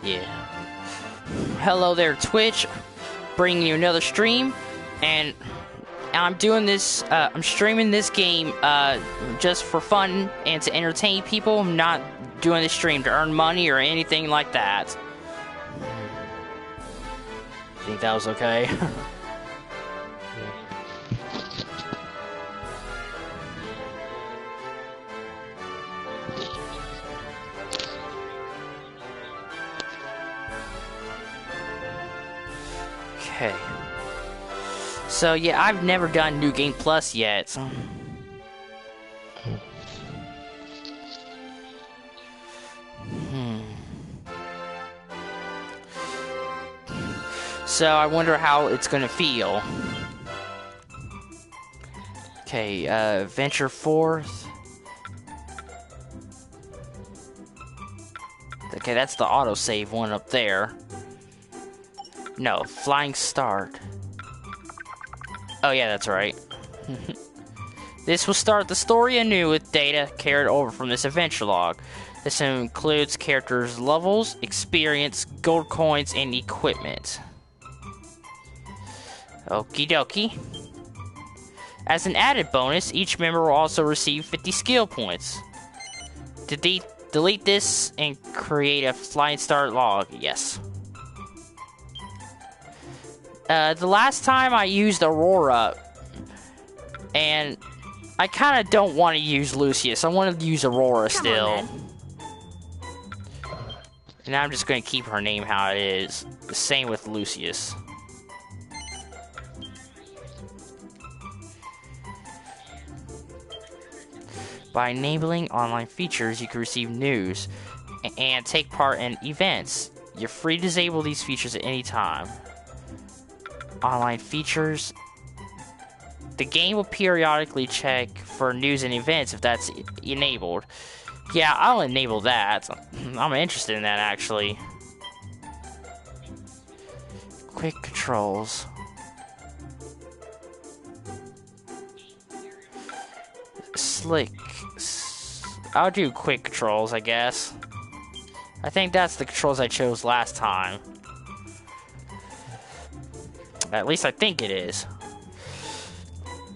Yeah. Hello there, Twitch. Bringing you another stream, and I'm doing this. I'm streaming this game just for fun and to entertain people. I'm not doing this stream to earn money or anything like that. Think that was okay? Okay. So yeah, I've never done New Game Plus yet. So I wonder how it's gonna feel. Okay, venture forth. Okay, that's the autosave one up there. No, flying start. Oh yeah, that's right. This will start the story anew with data carried over from this adventure log. This includes characters' levels, experience, gold coins, and equipment. Okie dokie. As an added bonus, each member will also receive 50 skill points. Delete this and create a flying start log. Yes. The last time I used Aurora, and I kind of don't want to use Lucius. I want to use Aurora still. And I'm just going to keep her name how it is. The same with Lucius. By enabling online features, you can receive news and take part in events. You're free to disable these features at any time. Online features. The game will periodically check for news and events if that's enabled. Yeah, I'll enable that. I'm interested in that, actually. Quick controls. Slick. I'll do quick controls, I guess. I think that's the controls I chose last time. At least I think it is.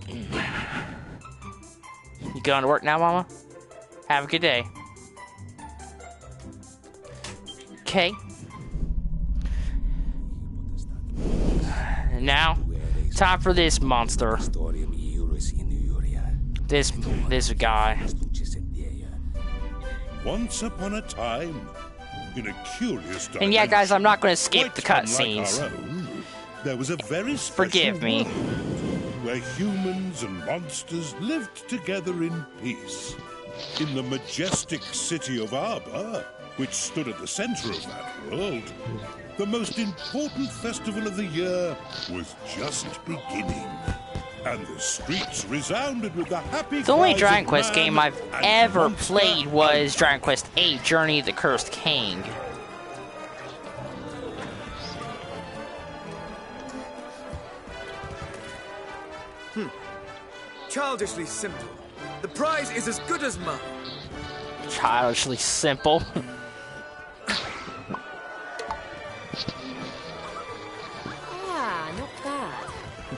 You going to work now, Mama? Have a good day. Okay. Now, time for this monster. This guy. Once upon a time, in a curious and yeah, guys, I'm not going to skip the cutscenes. There was a very special Forgive me. world where humans and monsters lived together in peace. In the majestic city of Arbor, which stood at the center of that world, the most important festival of the year was just beginning. And the streets resounded with the happy The only cries Dragon of Quest man game I've and ever monster played was Dragon Quest VIII: Journey of the Cursed King. Childishly simple. The prize is as good as mine. Childishly simple. Ah, not bad.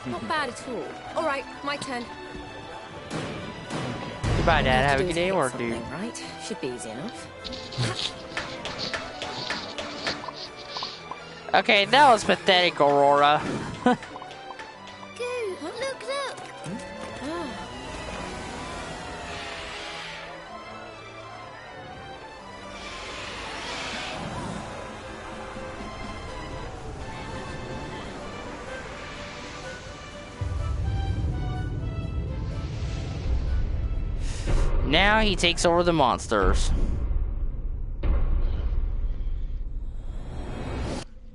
Not bad at all. All right, my turn. Goodbye, Dad. Have a Do good is day at pick work, something, dude. Right? Should be easy enough. Okay, that was pathetic, Aurora. Look! Ah. Now he takes over the monsters.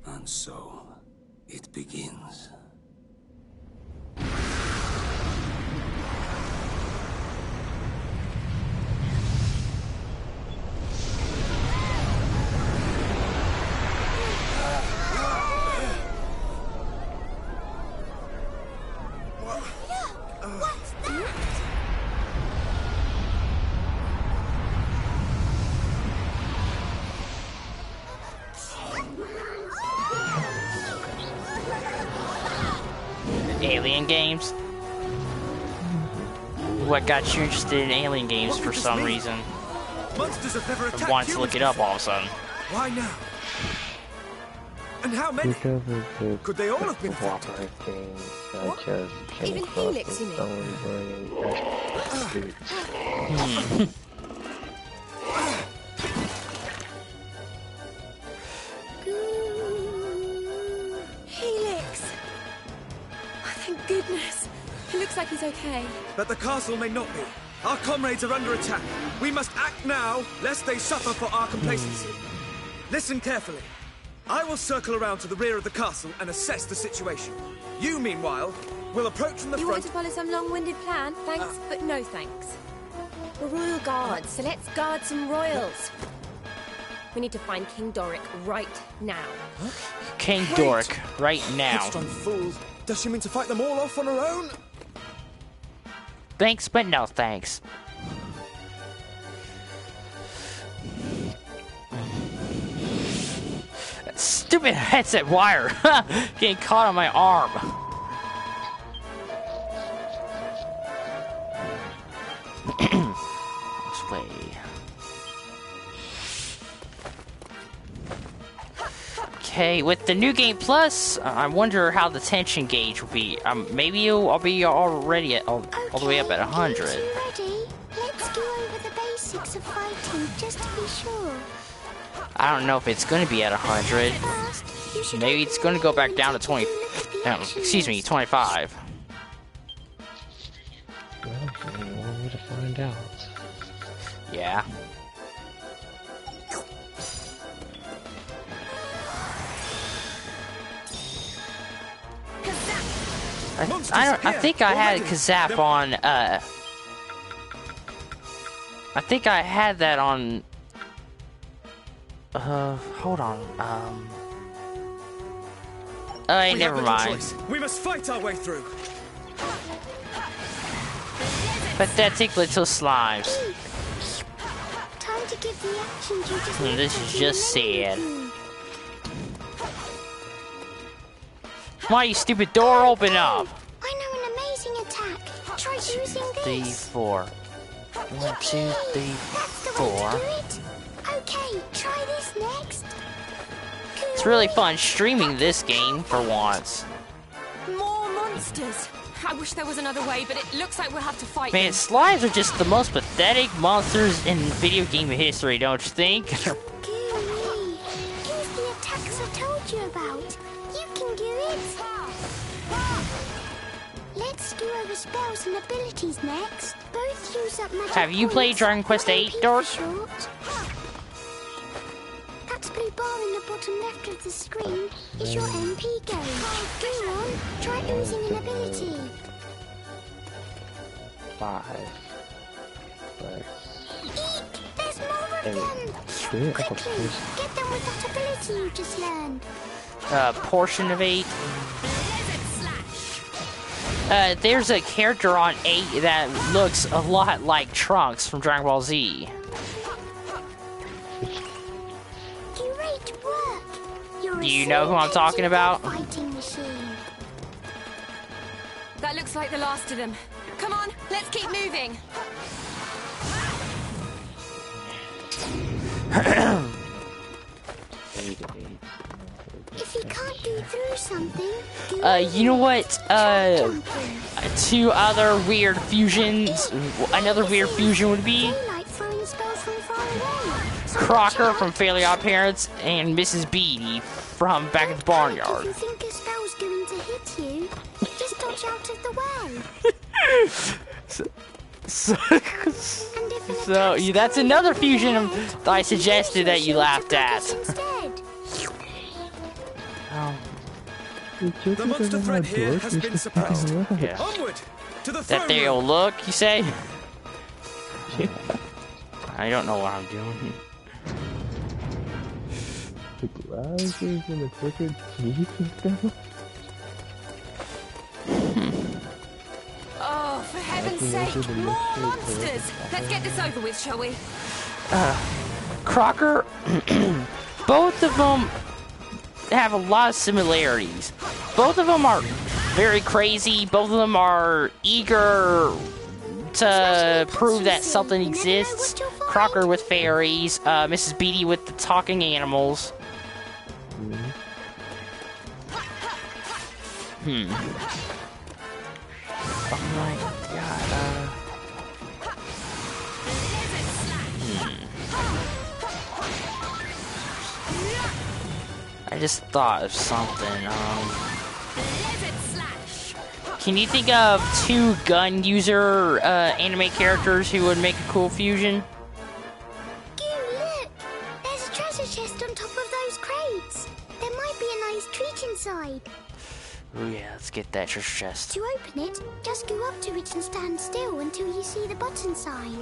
And so, it begins. What's that? Alien games? What got you interested in Alien games for some reason? Monsters have never attacked Wanted to look it up before. all of a sudden. Why now? And how many? Because of the Could they all have been affected? cooperative games What? such as Even Chemical Helix, you mean? Helix! Oh, thank goodness. It looks like he's okay. But the castle may not be. Our comrades are under attack. We must act now, lest they suffer for our complacency. Listen carefully. I will circle around to the rear of the castle and assess the situation. You, meanwhile, will approach from the You want front. to follow some long-winded plan? Thanks, but no thanks. We're royal guards, so let's guard some royals. We need to find King Doric right now. King Wait! Doric, right now. Headstrong fools. Does she mean to fight them all off on her own? Thanks, but no thanks. That stupid headset wire getting caught on my arm. This way. Okay, with the new game plus, I wonder how the tension gauge will be. Maybe I'll be already at all the way up at 100. You ready? Let's go over the basics of fighting, just to be sure. I don't know if it's going to be at 100. First, you should Maybe it's going to go back down to 20. Excuse me, 25. Well, one way to find out. Yeah. I think I had Kazap on, I think I had that on, hold on, never mind. We must fight our way through. Pathetic little slimes. time to give the actions you just This is just sad. Hmm. Why, you stupid door, open up! I know an amazing attack. Try using 3, this. 4. 1, 2, 3, That's the 4. way to do it. Okay, try this next. It's really fun streaming this game for once. More monsters. I wish there was another way, but it looks like we'll have to fight Man, them. slimes are just the most pathetic monsters in video game history, don't you think? Gooey. Use the attacks I told you about. You can do it. Let's go over spells and abilities next. Both use up magic Have you played points. Dragon Quest VIII, MP for Dork? short. That blue bar in the bottom left of the screen is your MP gauge. Go on, try using an ability. 5. 6. Eek! There's more of them! Shit, Quickly, get them with that ability you just learned. Portion of 8. There's a character on 8 that looks a lot like Trunks from Dragon Ball Z. Great work! You're Do you know who I'm talking about? Fighting machine. That looks like the last of them. Come on, let's keep moving. If you can't go through something, You know what? jumping. Two other weird fusions. Another weird fusion would be Daylight throwing spells from far away. So Crocker watch from out. Fairly Odd Parents and Mrs. Beatty from Back at the Barnyard. If you think a spell's going to hit you, just dodge out of the way. So, And if an so attack's that's going another over fusion your head, that I you can suggested use that your you shield to laughed block at. us instead. The monster threat here has been suppressed. Yeah. Onward to the That throne there room. old look, you say? I don't know what I'm doing. The glasses and the crooked teeth and stuff. Oh, for heaven's sake, more monsters! Let's get this over with, shall we? Crocker, both of them have a lot of similarities. Both of them are very crazy. Both of them are eager to prove that something exists. Crocker with fairies, Mrs. Beatty with the talking animals. Oh my god, I just thought of something, Can you think of 2 gun user anime characters who would make a cool fusion? Look! There's a treasure chest on top of those crates. There might be a nice treat inside. Oh yeah, let's get that treasure chest. To open it, just go up to it and stand still until you see the button sign.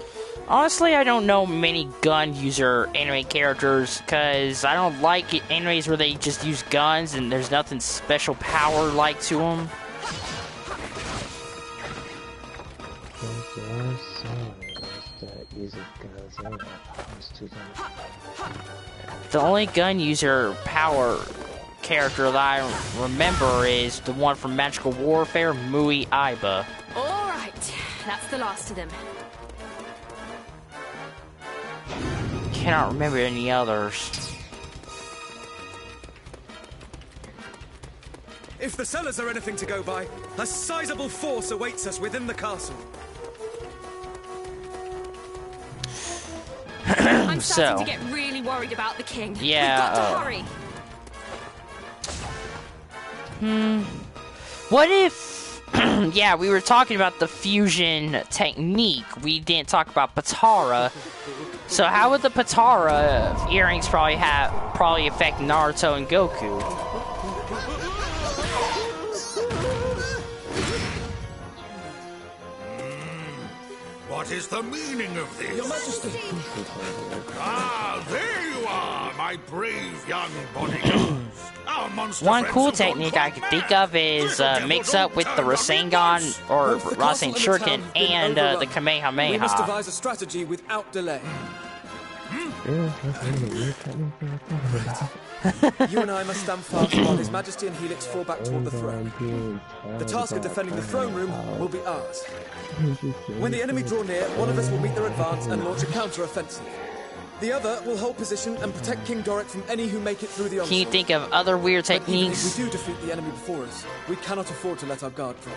Honestly, I don't know many gun user anime characters, because I don't like animes where they just use guns and there's nothing special power-like to them. The only gun user power character that I remember is the one from Magical Warfare, Mui Aiba. Alright, that's the last of them. Cannot remember any others. If the cellars are anything to go by, a sizable force awaits us within the castle. I'm starting to get really worried about the king. Yeah. We've got to hurry. What if... yeah, we were talking about the fusion technique. We didn't talk about Patara. So how would the Patara earrings probably affect Naruto and Goku? What is the meaning of this? Your Majesty! Ah, there you are, my brave young bodyguards. Our monster One friends cool have gone technique I quite could think mad. of is Little mix devil, up with don't the turn up Rasengan or Both the castle Rasen and the Shuriken town have been and the overrun. We must Kamehameha. devise a strategy without delay. You and I must stand fast while His Majesty and Helix fall back toward the throne. The task of defending the throne room will be ours. When the enemy draw near, one of us will meet their advance and launch a counter-offensive. The other will hold position and protect King Doric from any who make it through the onslaught. Can you think of other weird But even techniques? if we do defeat the enemy before us, we cannot afford to let our guard drop.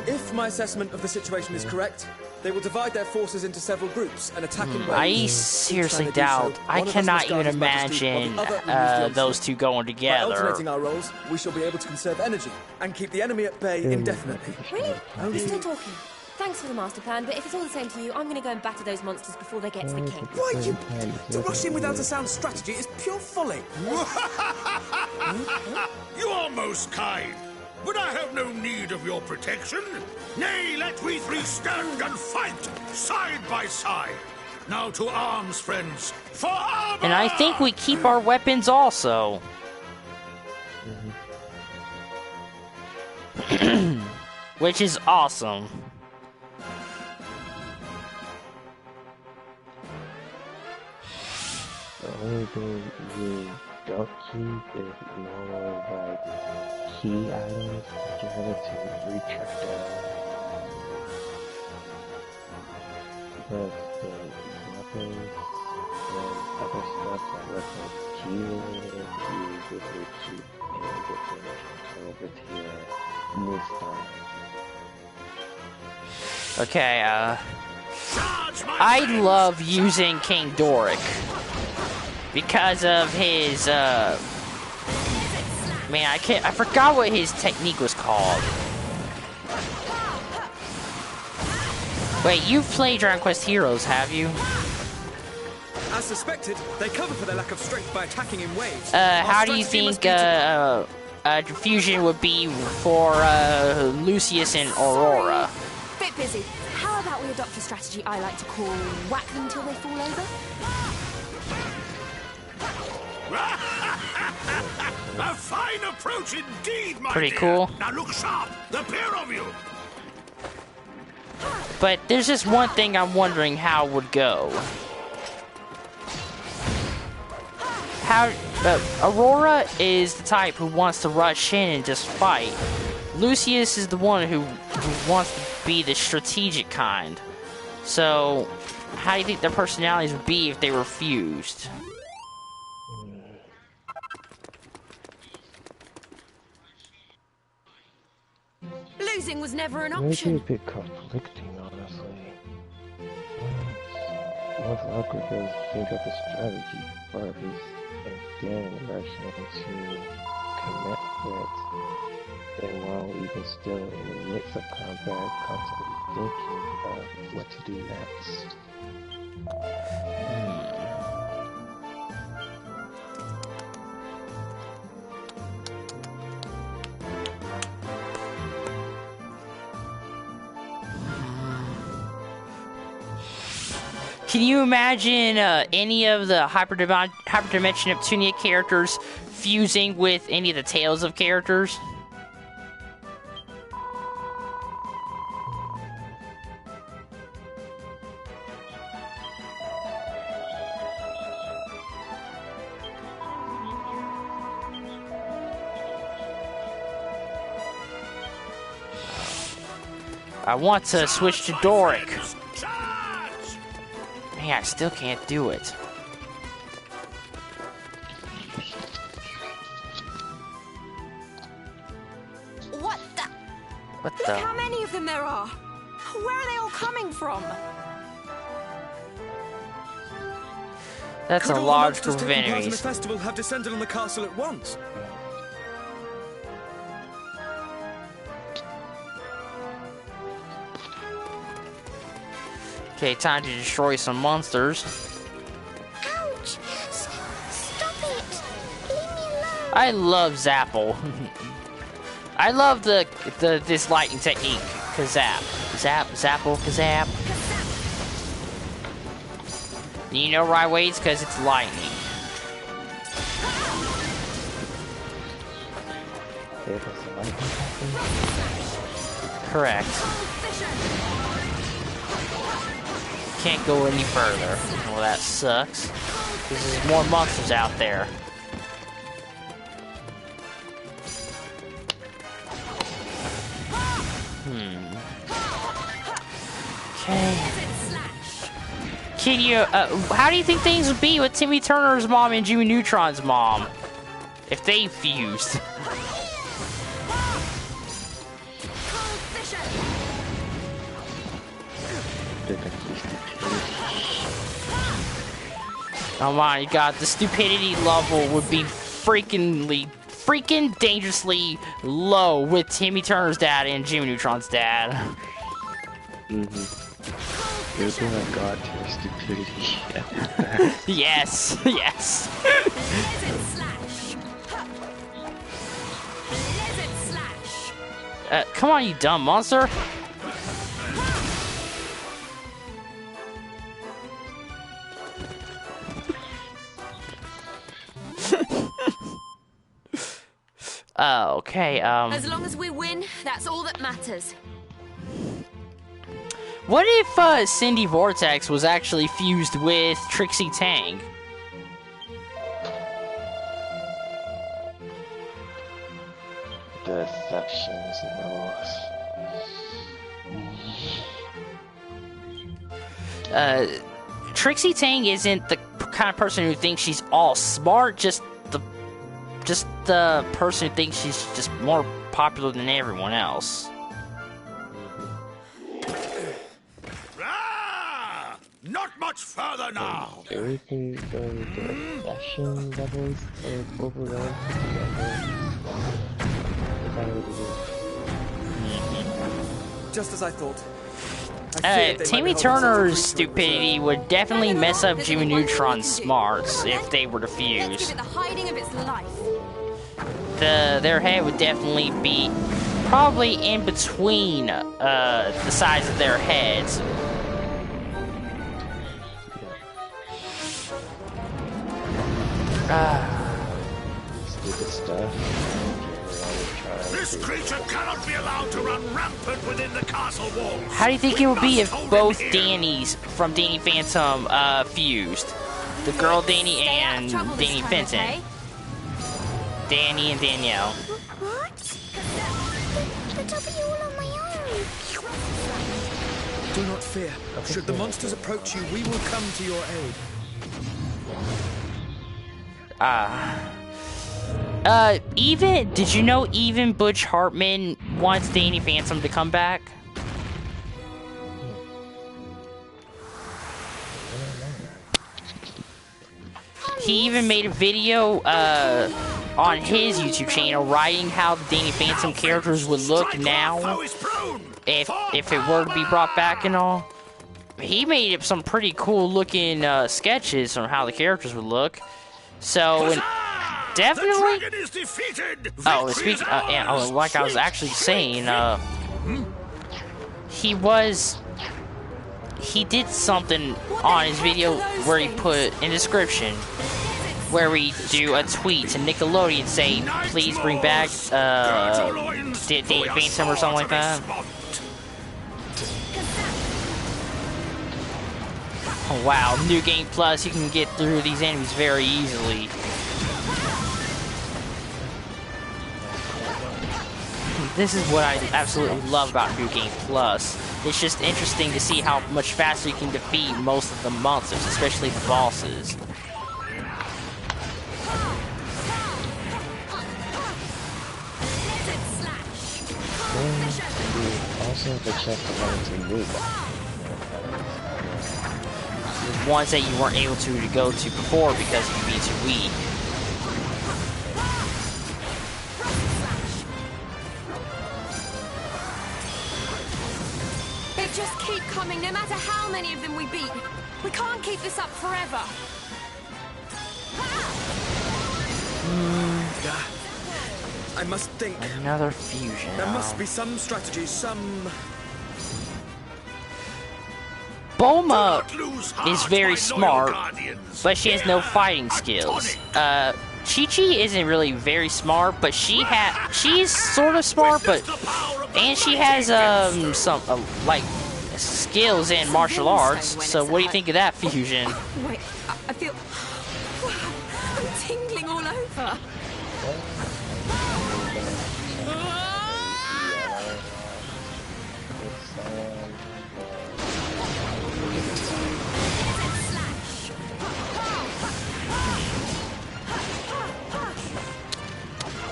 If my assessment of the situation is correct, they will divide their forces into several groups and attack in waves. I seriously Each time they do doubt. so, I one of us cannot must guard even His Majesty, while imagine the other will use the onslaught. those two going By together. alternating our roles, we shall be able to conserve energy and keep the enemy at bay indefinitely. Really? You're still talking. Thanks for the master plan, but if it's all the same to you, I'm going to go and batter those monsters before they get to the king. Why, to rush in without a sound strategy is pure folly. You are most kind, but I have no need of your protection. Nay, let we three stand and fight, side by side. Now to arms, friends, for armor! And I think we keep our weapons also. Which is awesome. The only thing you don't keep is normal, like, key items that you have to retrack down. But the weapons and other stuff that was like key related, you usually keep and get them transfer over to your new style. Okay, I love using King Doric because of his man, I forgot what his technique was called. Wait, you've played Dragon Quest Heroes, have you? As suspected, they cover for their lack of strength by attacking in waves. How do you think fusion would be for Lucius and Aurora? Bit busy. How about we adopt a strategy I like to call whack them till they fall over? A fine approach indeed, my Pretty dear. cool. Now look sharp, the pair of you. But there's just one thing I'm wondering how it would go. How Aurora is the type who wants to rush in and just fight. Lucius is the one who wants to be the strategic kind. So, how do you think their personalities would be if they were fused? Losing was never an Maybe option. a bit conflicting, honestly. Most likely because they got the strategy first, and then rushing to commit threats. And while even still in the midst of combat, constantly thinking about what to do next. Can you imagine any of the Hyperdimension Neptunia characters fusing with any of the Tales of characters? I want to switch to Doric. Man, I still can't do it. What the? What Look the? how many of them there are. Where are they all coming from? That's Could a all the large monsters group of taking part in the enemies. festival have descended on the castle at once? Okay, time to destroy some monsters. Ouch! Stop it! Leave me alone! I love Zapple. I love this lightning technique. Kazap. Zapple, Kazap. You know right way? It's because it's lightning. Correct. Can't go any further. Well, that sucks. Because there's more monsters out there. Okay. Can you, how do you think things would be with Timmy Turner's mom and Jimmy Neutron's mom? If they fused? Oh my god, the stupidity level would be freaking dangerously low with Timmy Turner's dad and Jimmy Neutron's dad. There's one I got to stupidity. Yes, yes. Come on, you dumb monster. Okay, As long as we win, that's all that matters. What if Cindy Vortex was actually fused with Trixie Tang? Deceptions and Trixie Tang isn't the kind of person who thinks she's all smart, just the person who thinks she's just more popular than everyone else. Not much further now. everything going to deception levels of overall Just as I thought. Timmy Turner's stupidity would definitely mess up Jimmy Neutron's smarts if they were to Let's fuse. give it the hiding of its life. Their head would definitely be probably in between the size of their heads. stupid stuff. This creature cannot be allowed to run rampant within the castle walls. How do you think We it would be must if hold both him here. Dannys from Danny Phantom fused? The girl Danny Stay out of and trouble this Danny time, Fenton. okay? Danny and Danielle. What? Do not fear. Should the monsters approach you, we will come to your aid. Did you know even Butch Hartman wants Danny Phantom to come back? He even made a video, on his YouTube channel writing how the Danny Phantom characters would look now if it were to be brought back and all. He made up some pretty cool looking sketches on how the characters would look. So definitely. Oh, speaking. Like I was actually saying, he did something on his video where he put in the description where we do a tweet to Nickelodeon saying, please bring back Danny Phantom or something like that. Oh wow, New Game Plus, you can get through these enemies very easily. This is what I absolutely love about New Game Plus. It's just interesting to see how much faster you can defeat most of the monsters, especially the bosses. Also, the chest to move. Ones that you weren't able to go to before because you'd be too weak. They just keep coming, no matter how many of them we beat. We can't keep this up forever. I must think. Another fusion. There must be some strategy, some... Bulma is very smart, but she has no fighting skills. Chi-Chi isn't really very smart, but she's sort of smart, and she has some like skills in martial arts. So what do you think of that fusion? Wait, I feel... I'm tingling all over.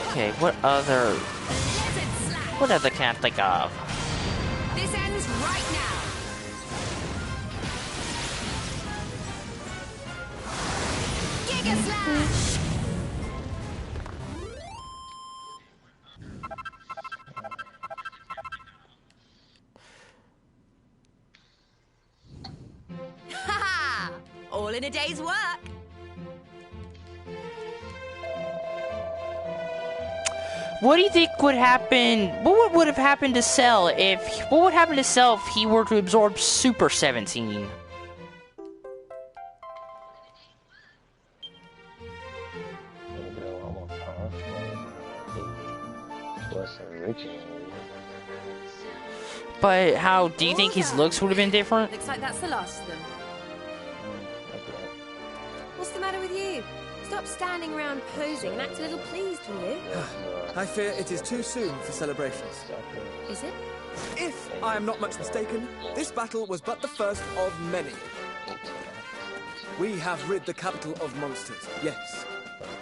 Okay, what other can I think of? This ends right now. Giga Slash. Ha! All in a day's work. What do you think would happen? What would have happened to Cell if? What would happen to Cell if he were to absorb Super 17? But how do you think his looks would have been different? Looks like that's the last of them. What's the matter with you? Stop standing around posing and act a little pleased, will you? I fear it is too soon for celebrations. Is it? If I am not much mistaken, this battle was but the first of many. We have rid the capital of monsters, yes.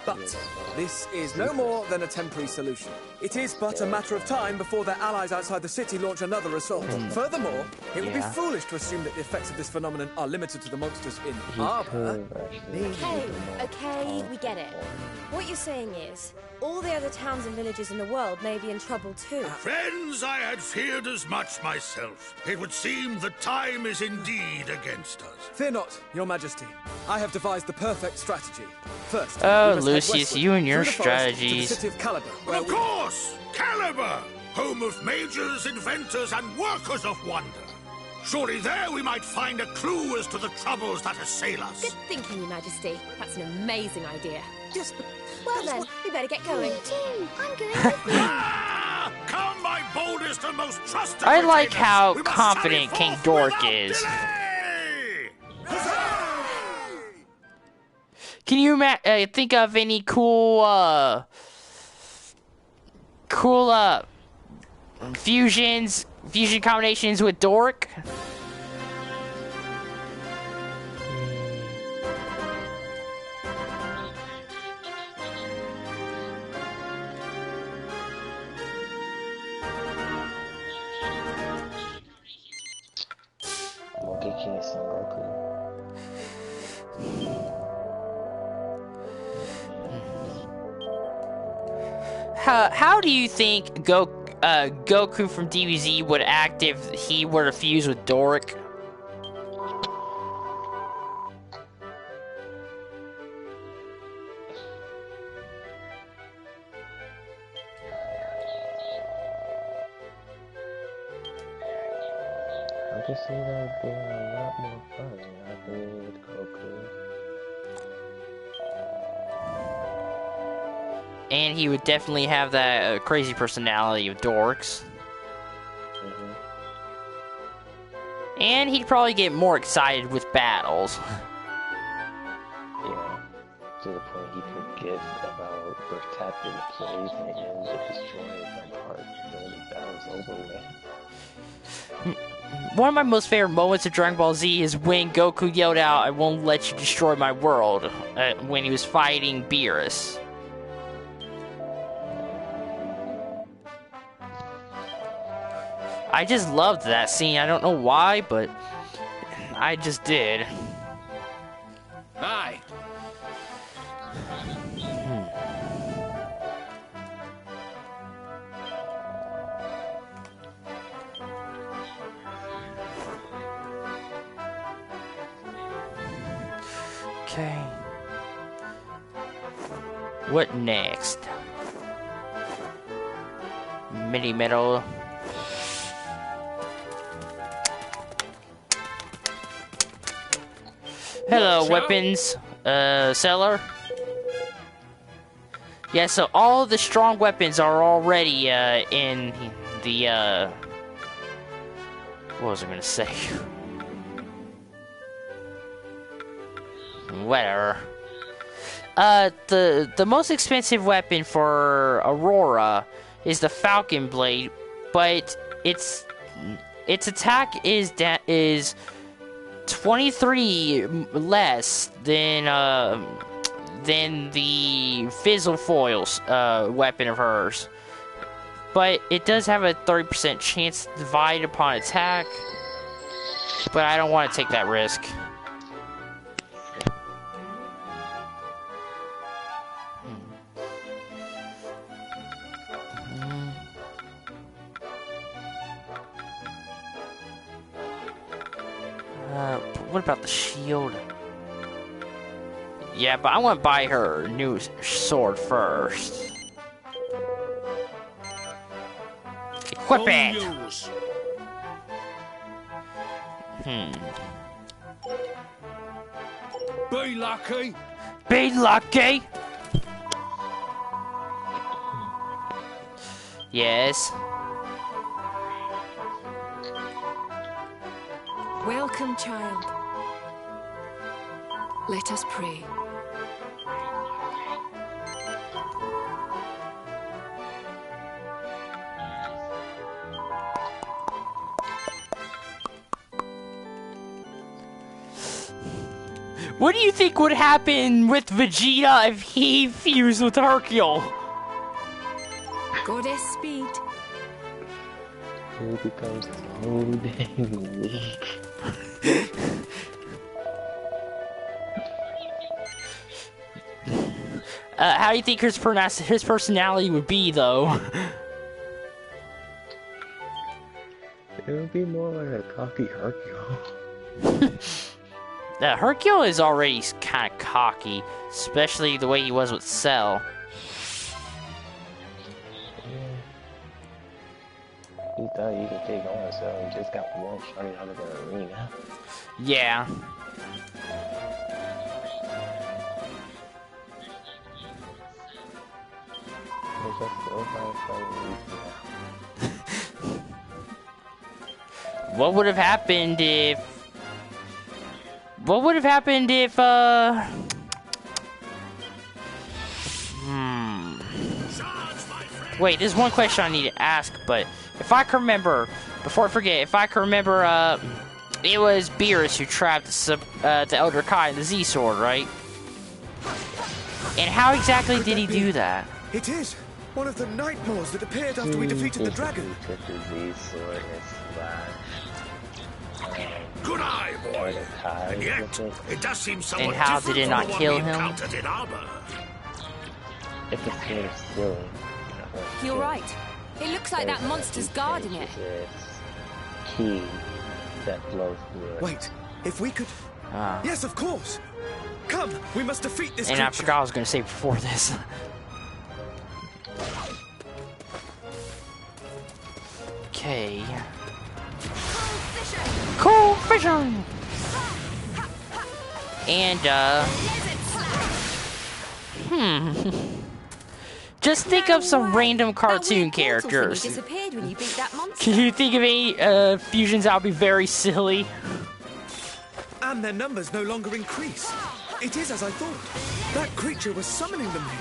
But this is no more than a temporary solution. It is but a matter of time before their allies outside the city launch another assault. Furthermore, it would be foolish to assume that the effects of this phenomenon are limited to the monsters in Arbor. Okay, we get it. What you're saying is, all the other towns and villages in the world may be in trouble too. Friends, I had feared as much myself. It would seem the time is indeed against us. Fear not, Your Majesty. I have devised the perfect strategy. First, oh, we must Lucius, head westward you and your through the forest to the strategies. city of Caliber, where Of course! Caliber! Home of mages, inventors, and workers of wonder. Surely there we might find a clue as to the troubles that assail us. Good thinking, Your Majesty. That's an amazing idea. Yes, but Well then, we better get going. Me too. I'm going with you. Ah! Come, my boldest and most trusted I like retainers. how We must confident sally King forth Dork without is. delay! Can you think of any cool fusion combinations with Dork? Shokugeki Son Goku. How do you think Goku from DBZ would act if he were to fuse with Doric? I can see that being a lot more fun. I agree with Goku. And he would definitely have that crazy personality of Doric's. And he'd probably get more excited with battles. Yeah, to the point he forgets about protecting the place and ends up destroying some part when the battle's over with. One of my most favorite moments of Dragon Ball Z is when Goku yelled out, "I won't let you destroy my world," when he was fighting Beerus. I just loved that scene. I don't know why, but I just did. Aye. Okay. What next? Mini metal. Hello, weapons, seller. Yeah, so all the strong weapons are already, in the, what was I gonna say? Whatever. The most expensive weapon for Aurora is the Falcon Blade, but its attack is 23 less than the Fizzle Foils weapon of hers. But it does have a 30% chance to divide upon attack. But I don't want to take that risk. What about the shield? Yeah, but I want to buy her new sword first. Equip it! Be lucky. Be lucky! Yes. Welcome, child. Let us pray. What do you think would happen with Vegeta if he fused with Hercule? Goddess speed. He becomes so dang weak. How do you think his personality would be, though? It would be more like a cocky Hercule. Hercule is already kind of cocky, especially the way he was with Cell. Yeah. He thought you could take on, so he just got one shot out of the arena. Yeah. What would have happened if... Wait, there's one question I need to ask, but if I can remember, before I forget, it was Beerus who trapped the Elder Kai in the Z-Sword, right? And how exactly did he do that? It is one of the Nightmares that appeared after we defeated the dragon. He took the Z-Sword and slashed. Good eye! more the ties And yet, with it. it does seem somewhat And how different did it from not the one kill we him? encountered in Arbor. If it's made of steel, You're right. It looks like that monster's guarding it. It's key that flows through it. Wait, if we could... Ah. Yes, of course. Come, we must defeat this And I creature. forgot I was gonna say before this. Okay. Cool fishing! And, just think of some random cartoon characters. Disappeared when you beat that monster. Can you think of any, fusions that would be very silly? And their numbers no longer increase. It is as I thought. That creature was summoning them here.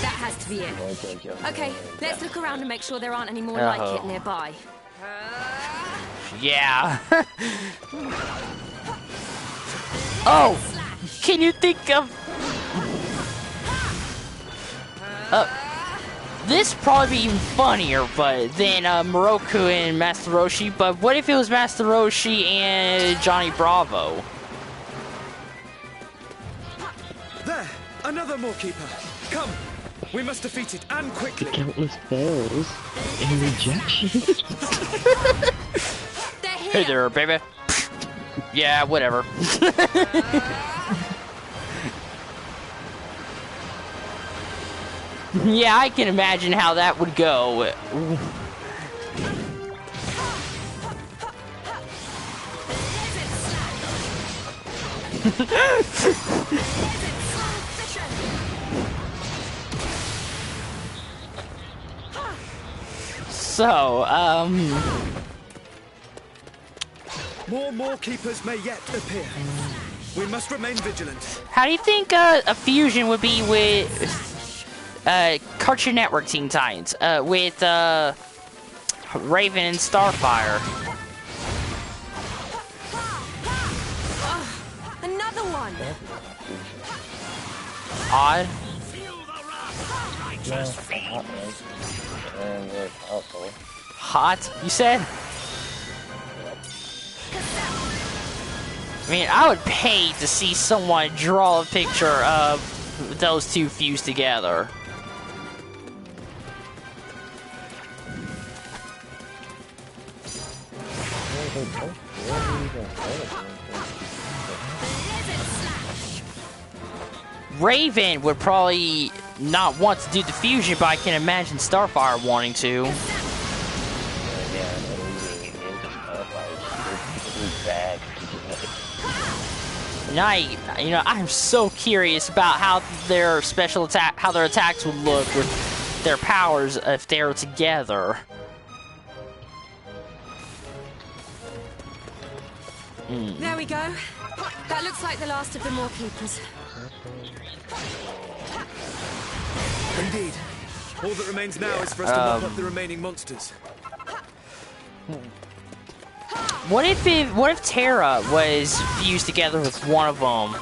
That has to be it. Okay, let's look around and make sure there aren't any more like it nearby. Yeah. Oh! Can you think of... this probably be even funnier, but than Moroku and Master Roshi. But what if it was Master Roshi and Johnny Bravo? There, another Moorkeeper. Come, we must defeat it, and quickly. Countless fails and rejection. Hey there, baby. Yeah, whatever. Yeah, I can imagine how that would go. So, More Moorkeepers may yet appear. We must remain vigilant. how do you think a fusion would be with Cartoon Network Teen Titans? With Raven and Starfire? Another one. Odd. And they're powerful. Hot, you said? I mean, I would pay to see someone draw a picture of those two fused together. Raven would probably not want to do the fusion, but I can imagine Starfire wanting to. And I'm so curious about how their special attack, how their attacks would look with their powers if they were together. There we go. That looks like the last of the Moorkeepers. Indeed. All that remains now is for us to mop up the remaining monsters. What if Terra was fused together with one of them?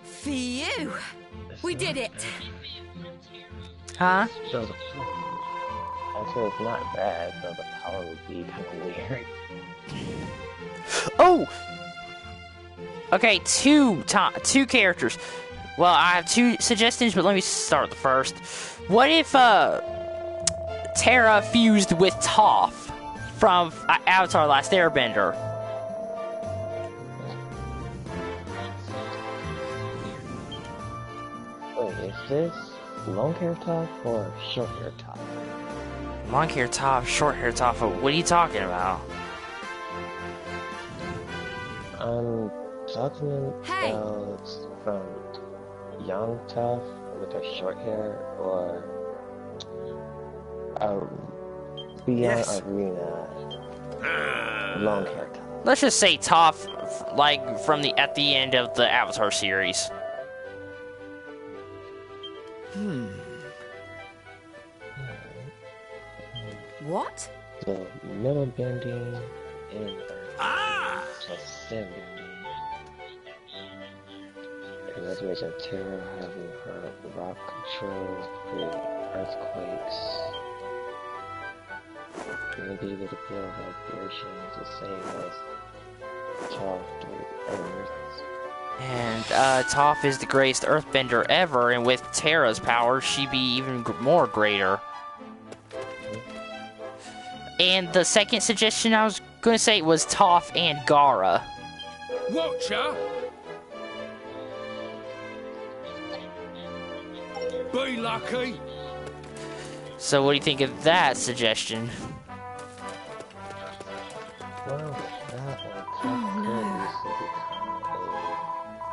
Phew! We did it! Huh? So, also, it's not bad, so the power would be kind of weird. Oh! Okay, two characters. Well, I have two suggestions, but let me start the first. What if Terra fused with Toph from Avatar: Last Airbender? Wait, is this long hair Toph or short hair Toph? Long hair Toph, short hair Toph. What are you talking about? I'm talking about from young Toph with her short hair, or beyond Arena long hair Toph. Let's just say Toph, like from at the end of the Avatar series. What? So middle bending and so 70. Reservation of Terror, having her rock control, create earthquakes. You're gonna be able to feel vibrations the same as Toph through Earth. And Toph is the greatest earthbender ever, and with Terra's power, she'd be even more greater. And the second suggestion I was gonna say was Toph and Gara. Watcher! Be lucky! So what do you think of that suggestion? Well, that one, Toph could easily become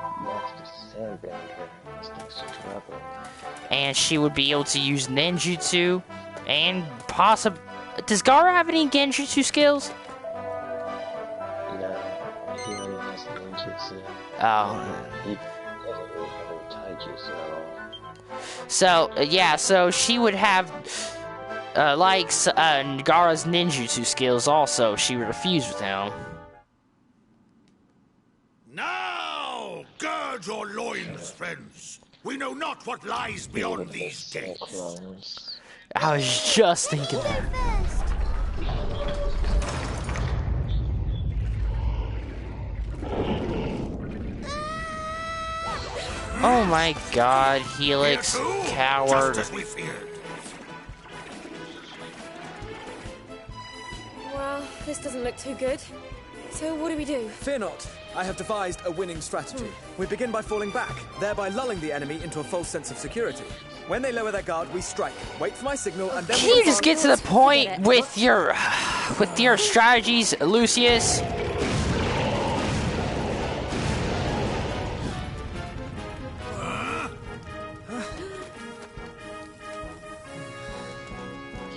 a master sandbender instead of trouble. And she would be able to use ninjutsu, and does Gara have any genjutsu skills? No, he only has ninjutsu. Oh. He doesn't really have any taijutsu at all. So, yeah, so she would have, Gara's ninjutsu skills also. She would refuse with him. Now, gird your loins, friends. We know not what lies beyond these gates. I was just thinking that. Oh my god, Helix, coward. Just as we feared. Well, this doesn't look too good. So what do? Fear not. I have devised a winning strategy. We begin by falling back, thereby lulling the enemy into a false sense of security. When they lower their guard, we strike. Wait for my signal, and then Can you just get to the point with your strategies, Lucius?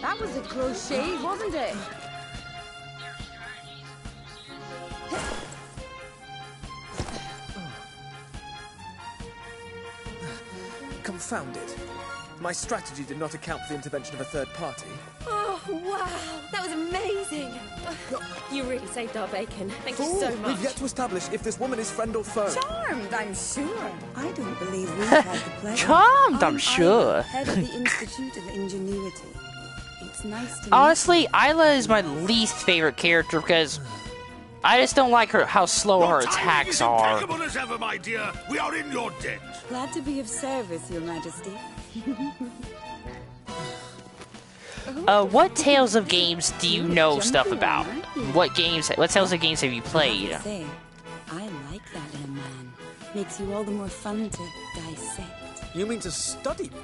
That was a close shave, wasn't it? Confounded. My strategy did not account for the intervention of a third party. Oh, wow. That was amazing. You really saved our bacon. Thank you so much. We've yet to establish if this woman is friend or foe. Charmed, I'm sure. I don't believe we've had the pleasure. Charmed, I'm sure. Head of the Institute of Ingenuity. It's nice to Honestly, Isla is my least favorite character because I just don't like how slow her attacks are. Impeccable as ever, my dear. We are in your debt. Glad to be of service, Your Majesty. What Tales of games do you know stuff about? What Tales of games have you played? I like that in a man. Makes you all the more fun to dissect. You mean to study me?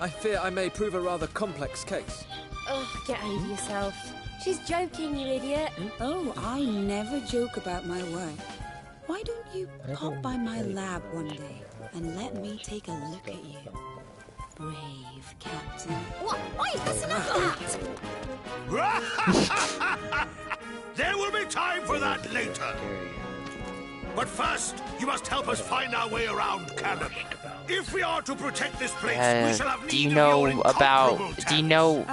I fear I may prove a rather complex case. Oh, get over yourself. She's joking, you idiot. Oh, I never joke about my work. Why don't you pop by my lab one day and let me take a look at you? Brave Captain. What? Wait, that's enough of that! There will be time for that later. But first, you must help us find our way around Canada. If we are to protect this place, we shall have need do you of know your about? incomparable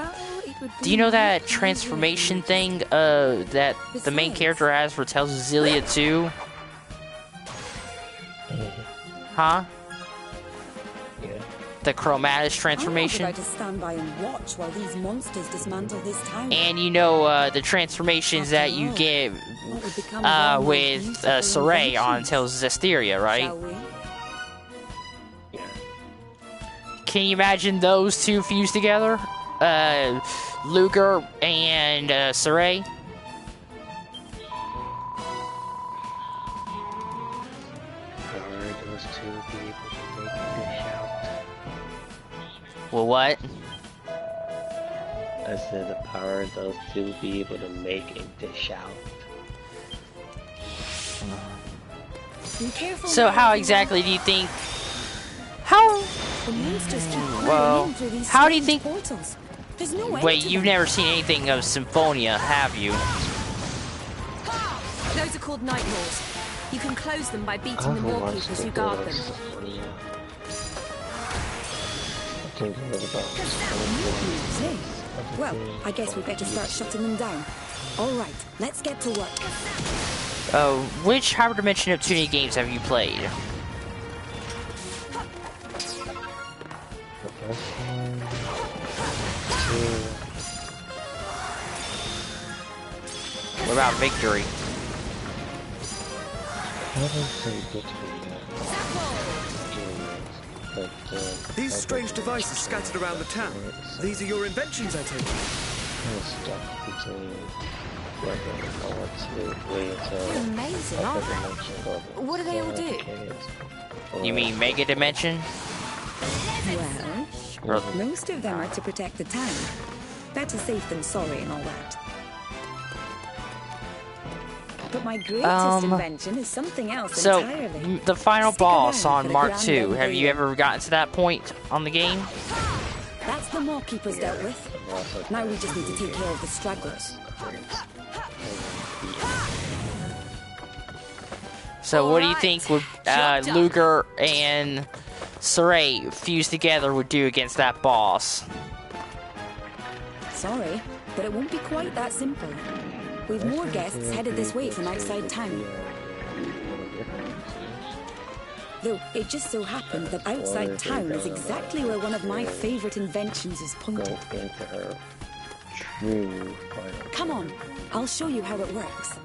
Do you know that transformation thing? That the main character has for Tales of Xillia 2? Huh? Yeah. The chromatis transformation. I'm not about to stand by and watch while these monsters dismantle this town. And you know the transformations that you get with Saray on Tales of Zestiria, right? Shall we? Yeah. Can you imagine those two fused together? Luger and Saray? Well, what? I said the power of those two be able to make a dish out. So how exactly do you think? How? The monsters keep Well, in through these how do you strange think? portals. There's no end Wait, to you've them. never seen anything of Symphonia, have you? Those are called night maws. You can close them by beating the maw keepers who guard them. Well, I guess we better start shutting them down. All right, let's get to work. Which Hyperdimension Neptunia games have you played? The first one, 2. What about Victory? I haven't played Victory yet. But, These strange devices scattered around the town. These are your inventions, I take it. Amazing, aren't they? What do they all do? You mean Mega Dimension? Well, most of them are to protect the town. Better safe than sorry and all that. But my greatest invention is something else entirely. The final Stick boss around on for the Mark grand II, have unveiling. you ever gotten to that point on the game? That's the Maw Keepers dealt with. Now we just need to take care of the stragglers. So what do you Alright, think would job done. Luger and Saray fused together would do against that boss? Sorry, but it won't be quite that simple. We've more guests headed this way from outside town. Though it just so happens that outside town is exactly where one of my favorite inventions is pointed. Come on, I'll show you how it works.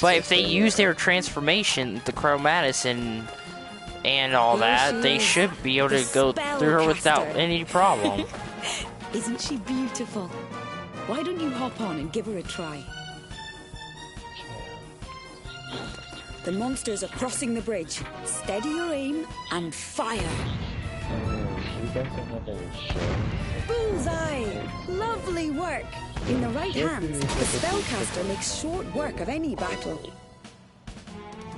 But if they use their transformation, the Chromatis and all Here that, she they is, should be able to the go through her without spellcaster. any problem. Isn't she beautiful? Why don't you hop on and give her a try? The monsters are crossing the bridge. Steady your aim and fire. Bullseye! Lovely work! In the right hands, the spellcaster makes short work of any battle.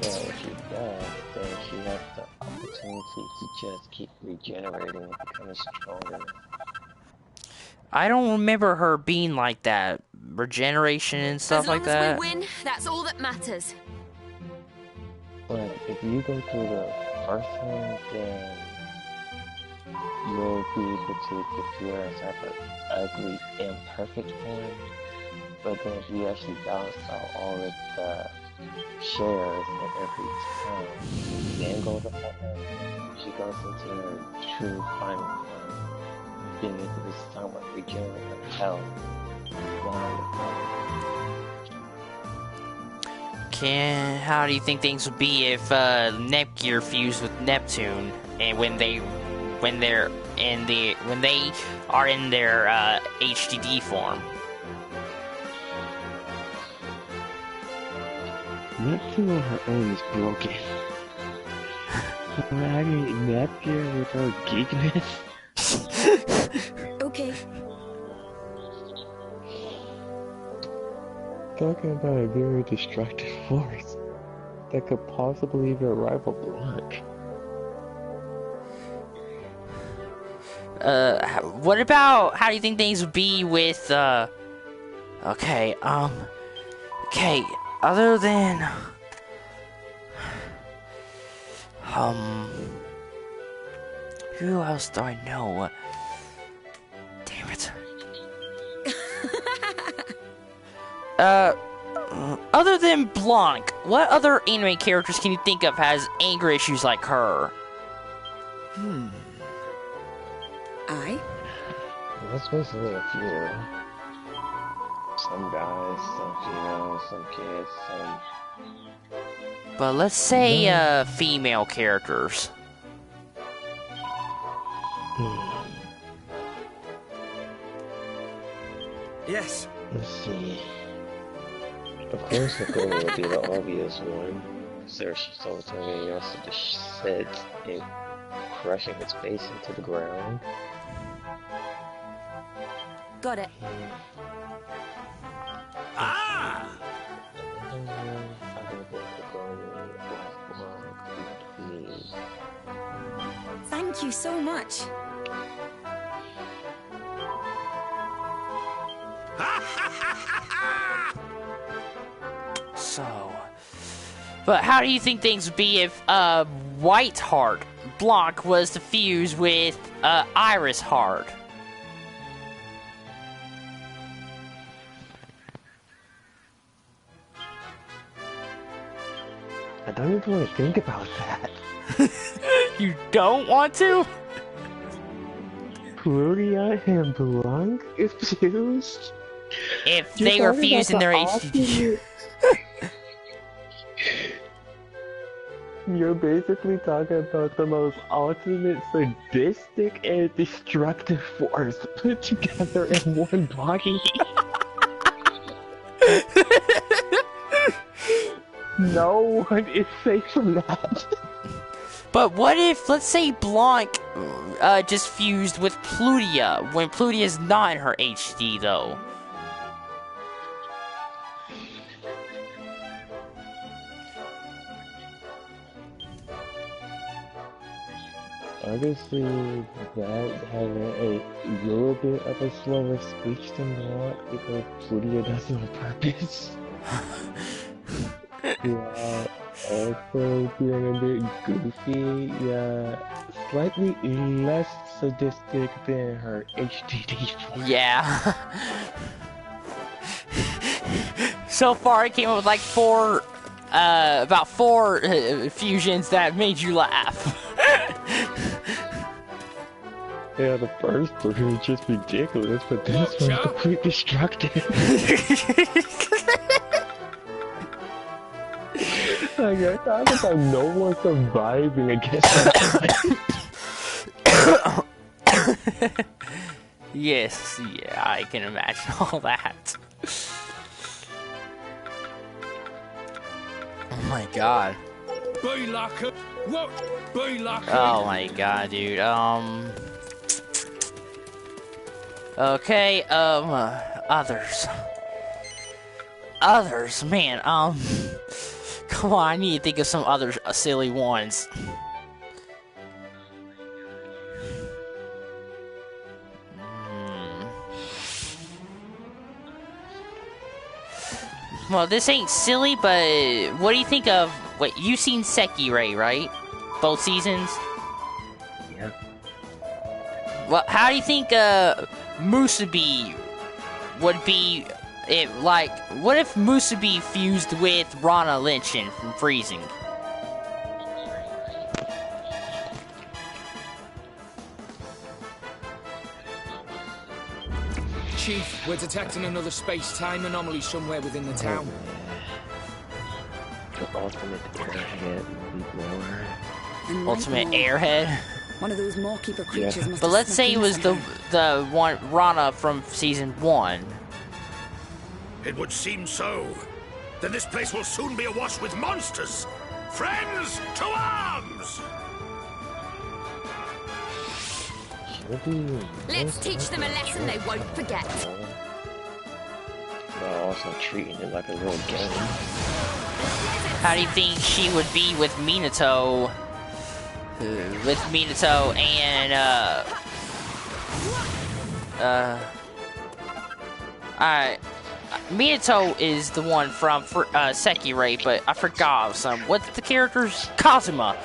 Well, if she does, then she has the opportunity to just keep regenerating and becoming stronger. I don't remember her being like that. Regeneration and stuff As long like that. as we win, that's all that matters. But if you go through the first one, then you'll be able to defeat her as an ugly, imperfect form. But then if you actually balance out all of the shares in every town, then go to her, she goes into her true final form, being able to somewhat regenerate her health. How do you think things would be if Netgear fused with Neptune, and when they are in their HDD form? Neptune on her own is broken. Imagine Netgear with her geekness. Okay, Talking about a very destructive force that could possibly be a rival block. What about, how do you think things would be with, okay, other than, who else do I know? Damn it. Other than Blanc, what other anime characters can you think of has anger issues like her? I? That's basically a few. Some guys, some females, some kids, some... But let's say, female characters. Yes. Let's see. Of course, the goal would be the obvious one. Search Sultan also just sit and crushing its face into the ground. Got it. Ah! Thank you so much. So, but how do you think things would be if Whiteheart Blanc was to fuse with Iris Heart? I don't even want to think about that. You don't want to? Pluria and Blanc is fused? If they were fused in their HDD. You're basically talking about the most ultimate sadistic and destructive force put together in one body. No one is safe from that. But what if, let's say, Blanc just fused with Plutia, when Plutia is not in her HD, though? Honestly, that having a little bit of a slower speech than Blanc because Plutia does it on purpose. Yeah, also being a bit goofy, yeah, slightly less sadistic than her HDD. Yeah. So far, it came up with like about four fusions that made you laugh. Yeah, the first three was just ridiculous, but this one's completely destructive. Like, you're talking about no one surviving against that. Yes, yeah, I can imagine all that. Oh my god. Oh my god, dude. Okay, others, man, come on, I need to think of some other silly ones. Well, this ain't silly, but what do you think of... Wait, you've seen Sekirei, right? Both seasons? Yeah. Well, how do you think Musubi would be... like, what if Musubi fused with Rana Lynchin from Freezing? Chief, we're detecting another space-time anomaly somewhere within the town. The ultimate airhead would be more. Ultimate airhead? One of those Mawkeeper creatures must But have let's snuck say it in was somewhere. the one Rana from season 1. It would seem so. Then this place will soon be awash with monsters. Friends, to arms! Let's teach them a lesson they won't forget. While also treating it like a little game. How do you think she would be with Minato? And alright. Minato is the one from Sekirei, but I forgot some. What's the character's Kazuma?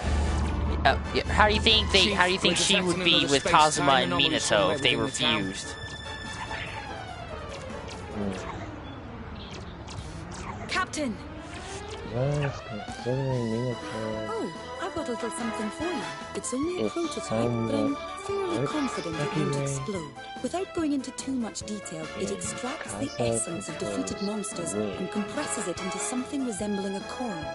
How do you think she would be with Kazuma and Minato if they were fused? Captain! Yes, considering Minato. Oh, I've got a little something for you. It's only a It's prototype, but I'm fairly what? confident it won't Sekirei. explode. Without going into too much detail, it extracts the Kazuma essence of defeated monsters and compresses it into something resembling a coin.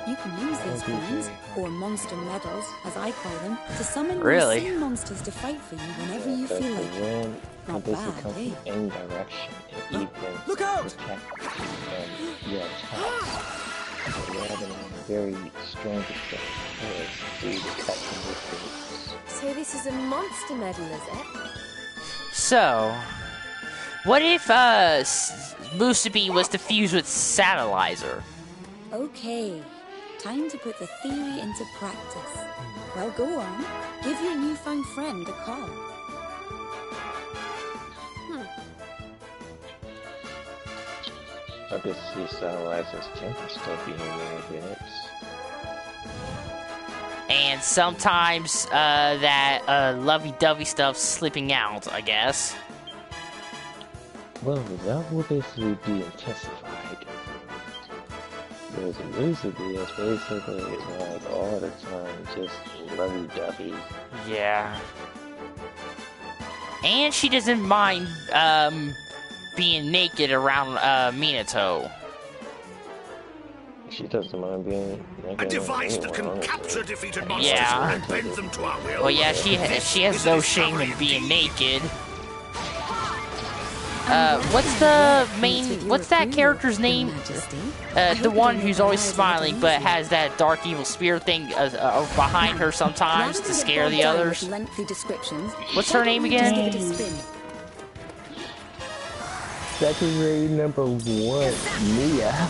You can use these coins, or monster medals, as I call them, to summon Really? your sea monsters to fight for you whenever you feel like it. When Not basically bad, comes eh? from any direction, and even Look out! protect your attacks. So you have a very strong defense to detect from this. So this is a monster medal, is it? So, what if Musubi was to fuse with Satellizer? Okay, time to put the theory into practice. Well, go on. Give your newfound friend a call. I could see Satellizer's temper still being a little bit. And sometimes that lovey-dovey stuff's slipping out, I guess. Well, that will basically be intensified. Because Musubi is basically like all the time just lovey-dovey. Yeah. And she doesn't mind being naked around Minato. She doesn't mind being naked. A device that can capture defeated monsters Yeah. and bend them to our will. Well, yeah, she has no shame in being naked. What's that character's name? The one who's always smiling but has that dark evil spirit thing behind her sometimes to scare the others. What's her name again? Secondary number 1, Mia.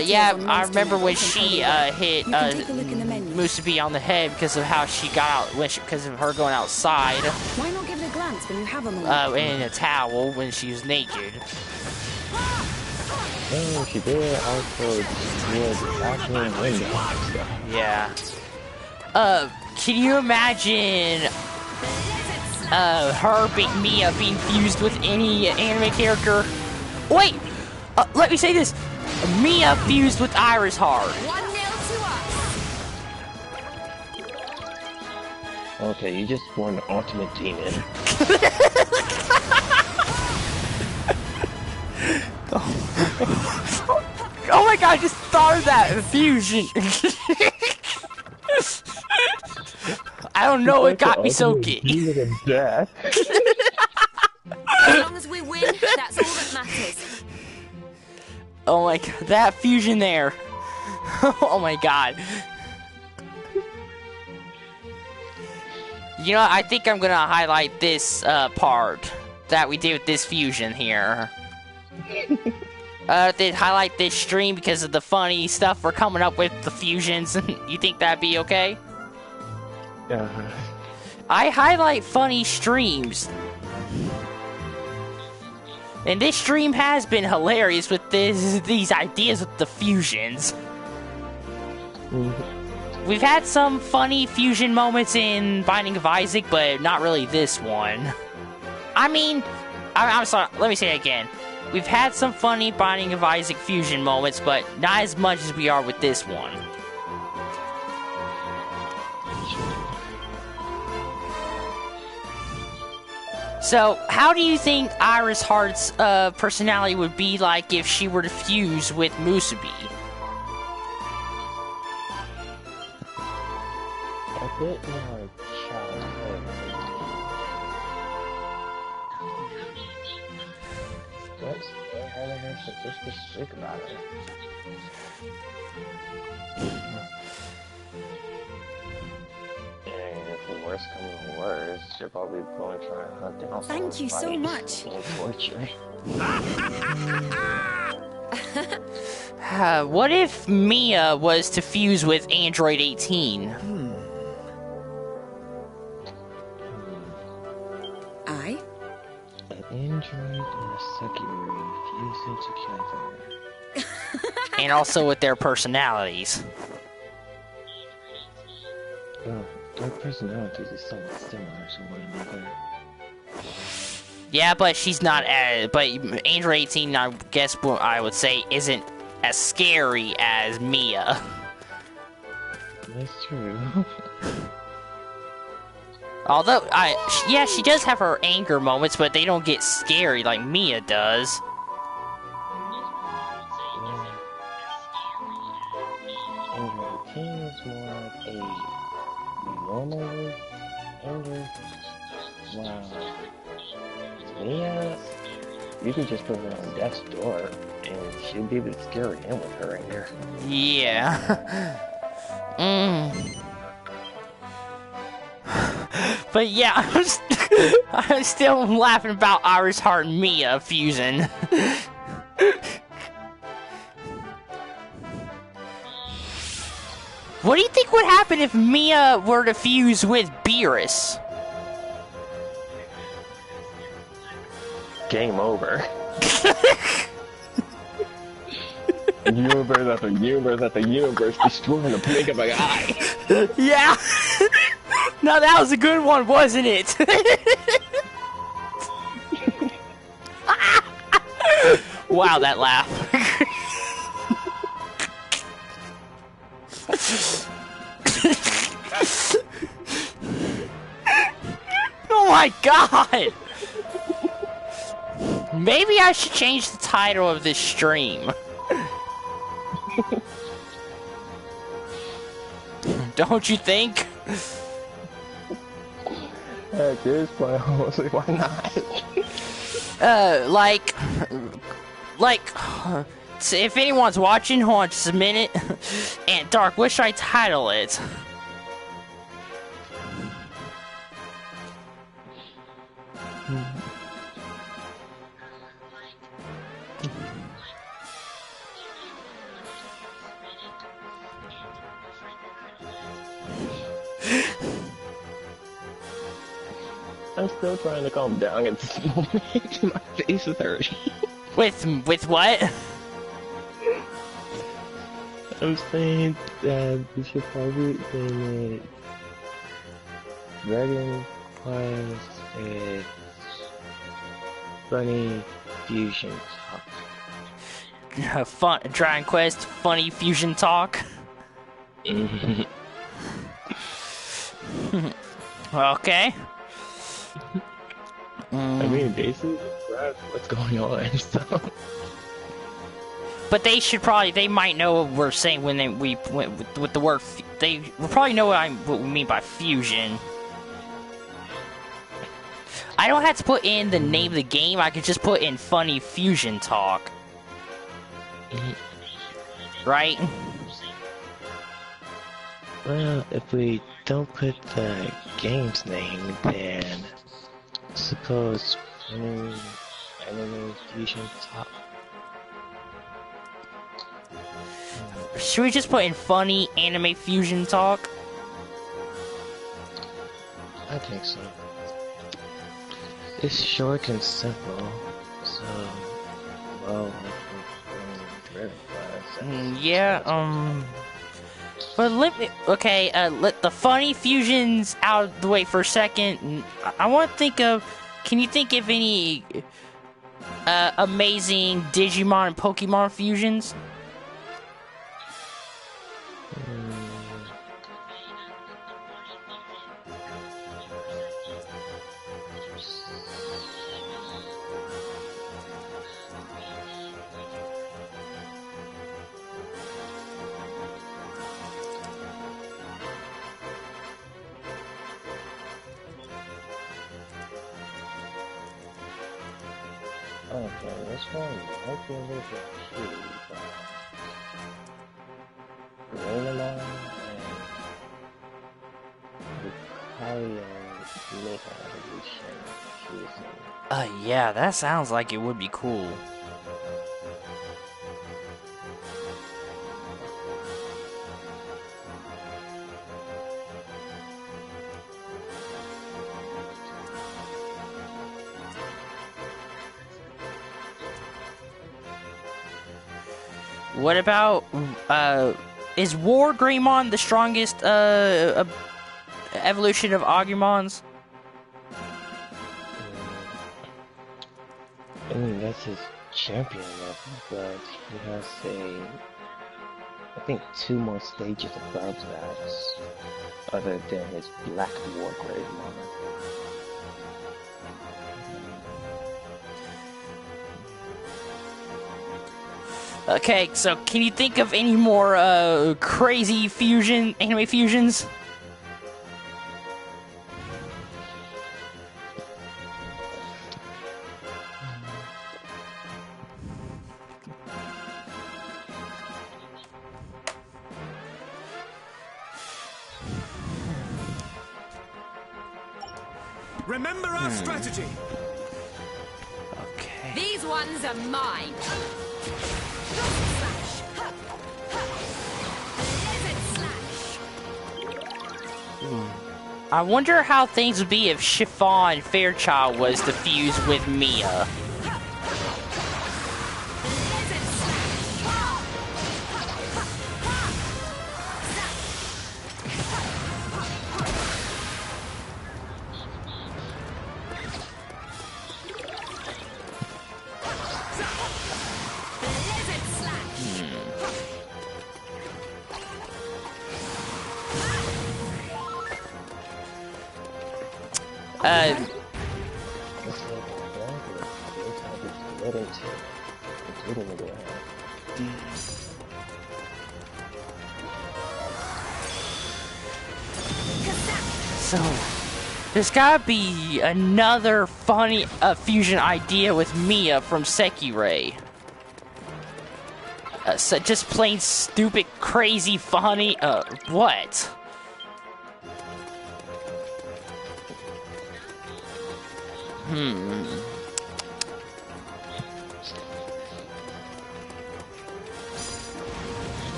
Yeah, I remember when she hit Musubi on the head because of how she got out, because of her going outside. Why not give it a glance when you have a moment? In a towel when she was naked. Oh, she did also bathroom window stuff. Yeah. Can you imagine Mia being fused with any anime character? Wait! Let me say this. Mia fused with Iris Heart. 1-0 to us. Okay, you just formed the ultimate demon. Oh my god, I just thought of that fusion. I don't know, it got me so giddy. As long as we win, that's all that matters. Oh my god, that fusion there. Oh my god. You know, I think I'm gonna highlight this part that we did with this fusion here. They highlight this stream because of the funny stuff we're coming up with the fusions. You think that'd be okay? I highlight funny streams. And this stream has been hilarious with these ideas with the fusions. We've had some funny fusion moments in Binding of Isaac, but not really this one. I mean, I'm sorry, let me say it again. We've had some funny Binding of Isaac fusion moments, but not as much as we are with this one. So, how do you think Iris Heart's personality would be like if she were to fuse with Musubi? A bit more childhood. Let's go ahead and have just to speak about it. Worst coming to worst, you're probably going to try and hunt down. Thank you so much. And torture. What if Mia was to fuse with Android 18? I? An android and a secondary fusing together. And also with their personalities. Well, their personalities are somewhat similar to one another. Yeah, but she's not as... But Android 18, I guess what I would say, isn't as scary as Mia. That's true. Although, yeah, she does have her anger moments, but they don't get scary like Mia does. Android 18 is more like a normal anger. Wow. Mia, you could just put her on death's door, and she'll be able to scare him with her anger. Yeah. But yeah, I'm still laughing about Iris Heart and Mia fusing. What do you think would happen if Mia were to fuse with Beerus? Game over. Universe after universe after universe destroying the blink of an eye. Yeah. No, that was a good one, wasn't it? Wow, that laugh. Oh my god! Maybe I should change the title of this stream. Don't you think? At this point, honestly, why not? So if anyone's watching, hold on just a minute. And Dark, what should I title it? I'm still trying to calm down at this moment. My face is hurting. With what? I'm saying that we should probably name it Dragon Quest is Funny Fusion Talk. Dragon Quest Funny Fusion Talk. Okay. I mean, basically, that's what's going on, so. But they might know what we're saying when we went with the word. They will probably know what we mean by fusion. I don't have to put in the name of the game. I could just put in Funny Fusion Talk. Right? Well, if we don't put the game's name, then suppose anime fusion talk. Should we just put in Funny Anime Fusion Talk? I think so. It's short and simple, so well. Yeah. But let me. Okay. Let the Funny Fusions out of the way for a second. I want to think of. Can you think of any amazing Digimon and Pokemon fusions? Okay, this one might be a little bit cute, but Rainamon and Lucario Mega Evolution Fusion. Yeah, that sounds like it would be cool. What about, is War Greymon the strongest, evolution of Agumons? I mean, that's his champion level, but he has I think 2 more stages above that, other than his Black War Greymon. Okay, so can you think of any more crazy anime fusions? Remember our strategy. Okay. These ones are mine. I wonder how things would be if Chiffon Fairchild was to fuse with Mia. So, there's gotta be another funny fusion idea with Mia from Sekirei. So just plain stupid, crazy, funny, what?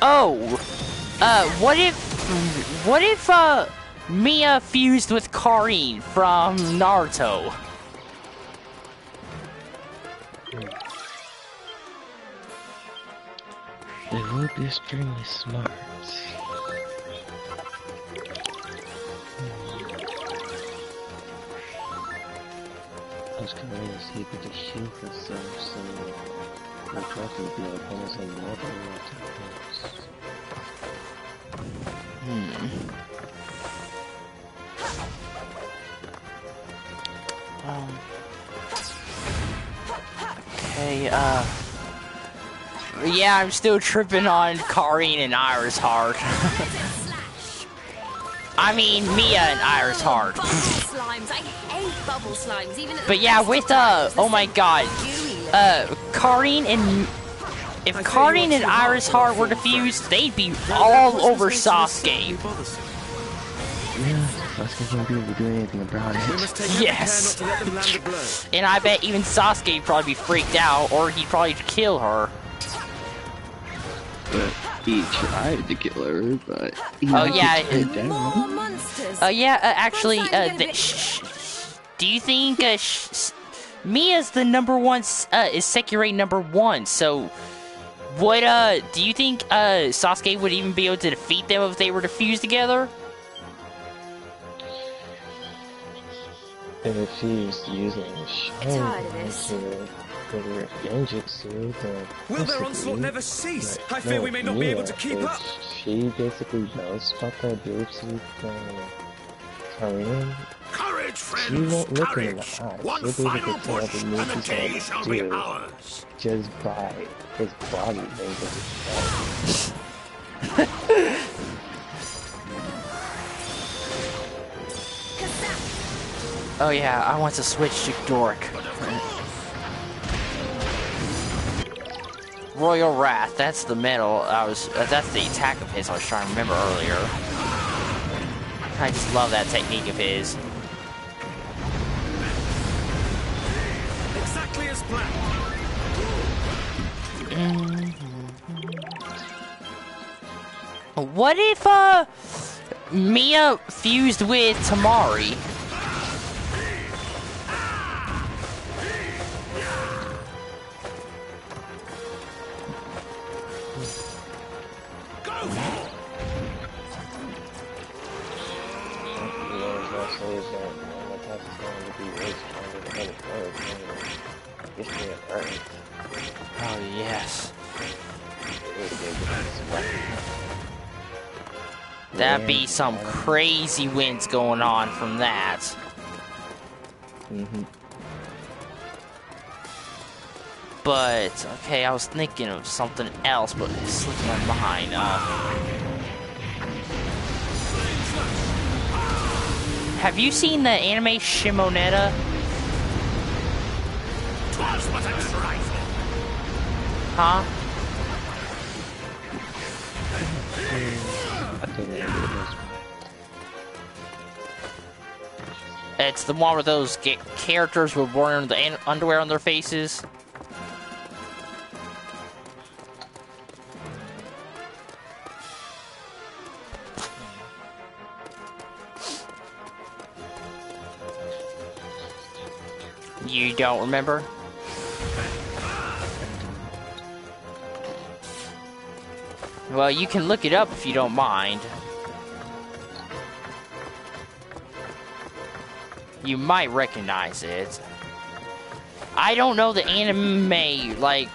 Oh, what if Mia fused with Karin from Naruto? They will be extremely smart. I was kind of ready to see if we could shield herself, so my truck would be like almost like never Okay, yeah, I'm still tripping on Karin and Iris Heart. I mean, Mia and Iris Heart. Slimes. I hate bubble slimes, even at But yeah, with, oh my god, Karin and... If Karin and Iris Heart were to fuse, they'd be all over Sasuke. Yeah, Sasuke won't be able to do anything about it. Yes. And I bet even Sasuke would probably be freaked out, or he'd probably kill her. But he tried to kill her, but he actually, do you think Mia's the number one? Is Sekirei number one? So, what? Do you think Sasuke would even be able to defeat them if they were to fuse together? If he's using her genjutsu, then will their onslaught never cease? I fear we may not be able to keep up. She basically knows about the ability from Karin. Courage, She friends, won't look her in courage. the eyes. One She'll be able final to tell push, the and moves the he's day going shall to be do ours. just by his body language. Oh yeah, I want to switch to Doric. Royal Wrath, that's the metal that's the attack of his I was trying to remember earlier. I just love that technique of his. Exactly as planned. What if, Mia fused with Tamari? Oh, yes. That'd be some crazy winds going on from that. But, okay, I was thinking of something else, but it slipped my mind. Have you seen the anime Shimoneta? Huh? It's the one where those characters were wearing the underwear on their faces. You don't remember? Well, you can look it up if you don't mind. You might recognize it. I don't know the anime, like,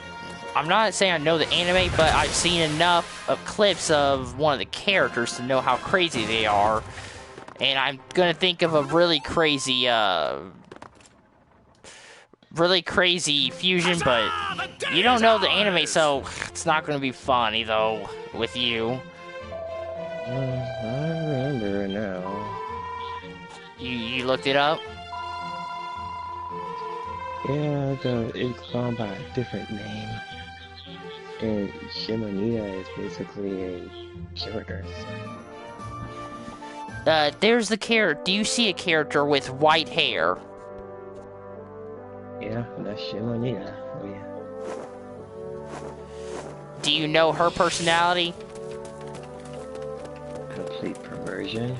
I'm not saying I know the anime, but I've seen enough of clips of one of the characters to know how crazy they are. And I'm gonna think of a really crazy fusion, but you don't know the anime, so it's not gonna be funny though with you. I remember now. You looked it up? Yeah, it's gone by a different name. And Shimonita is basically a character. There's the character. Do you see a character with white hair? Yeah, that's Shimonita. Oh yeah. Do you know her personality? Complete perversion.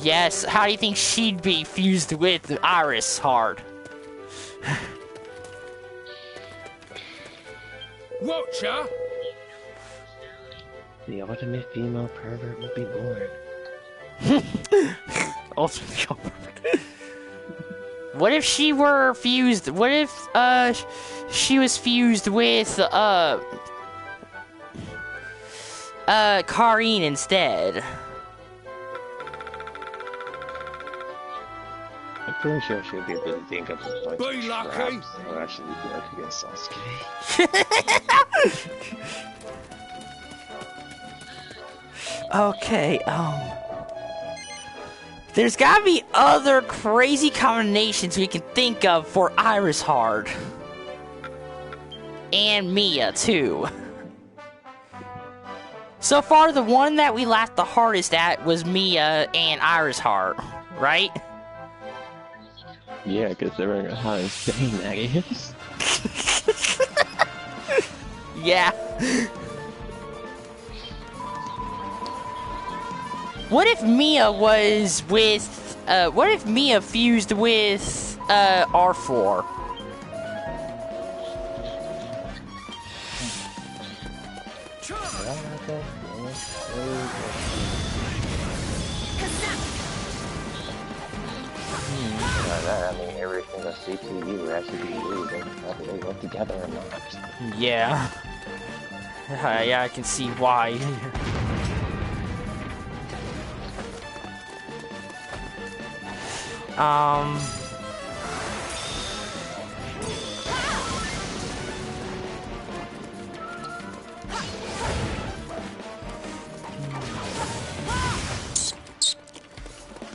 Yes. How do you think she'd be fused with Iris Heart? Watcher! The ultimate female pervert will be born. Ultimate female pervert. What if she were fused? What if she was fused with Karine instead? I'm pretty sure she'll be able to think of a bunch Be of lucky. traps that will actually work against Sasuke. Okay, there's gotta be other crazy combinations we can think of for Iris Heart. And Mia, too. So far, the one that we laughed the hardest at was Mia and Iris Heart, right? Yeah, considering how insane that is. Yeah. What if Mia was with, what if Mia fused with, R4? I mean, every single CPU would actually be using whether they work together or not. Yeah. Yeah, I can see why.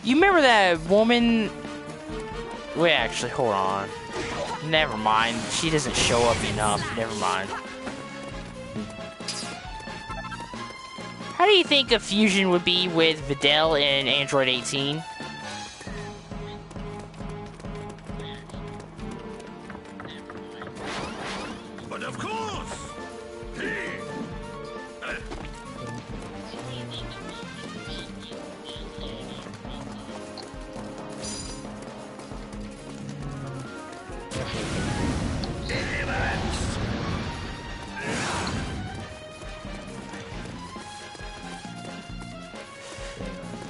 You remember that woman? Wait, actually, hold on. Never mind. She doesn't show up enough. Never mind. How do you think a fusion would be with Videl in Android 18? But of course!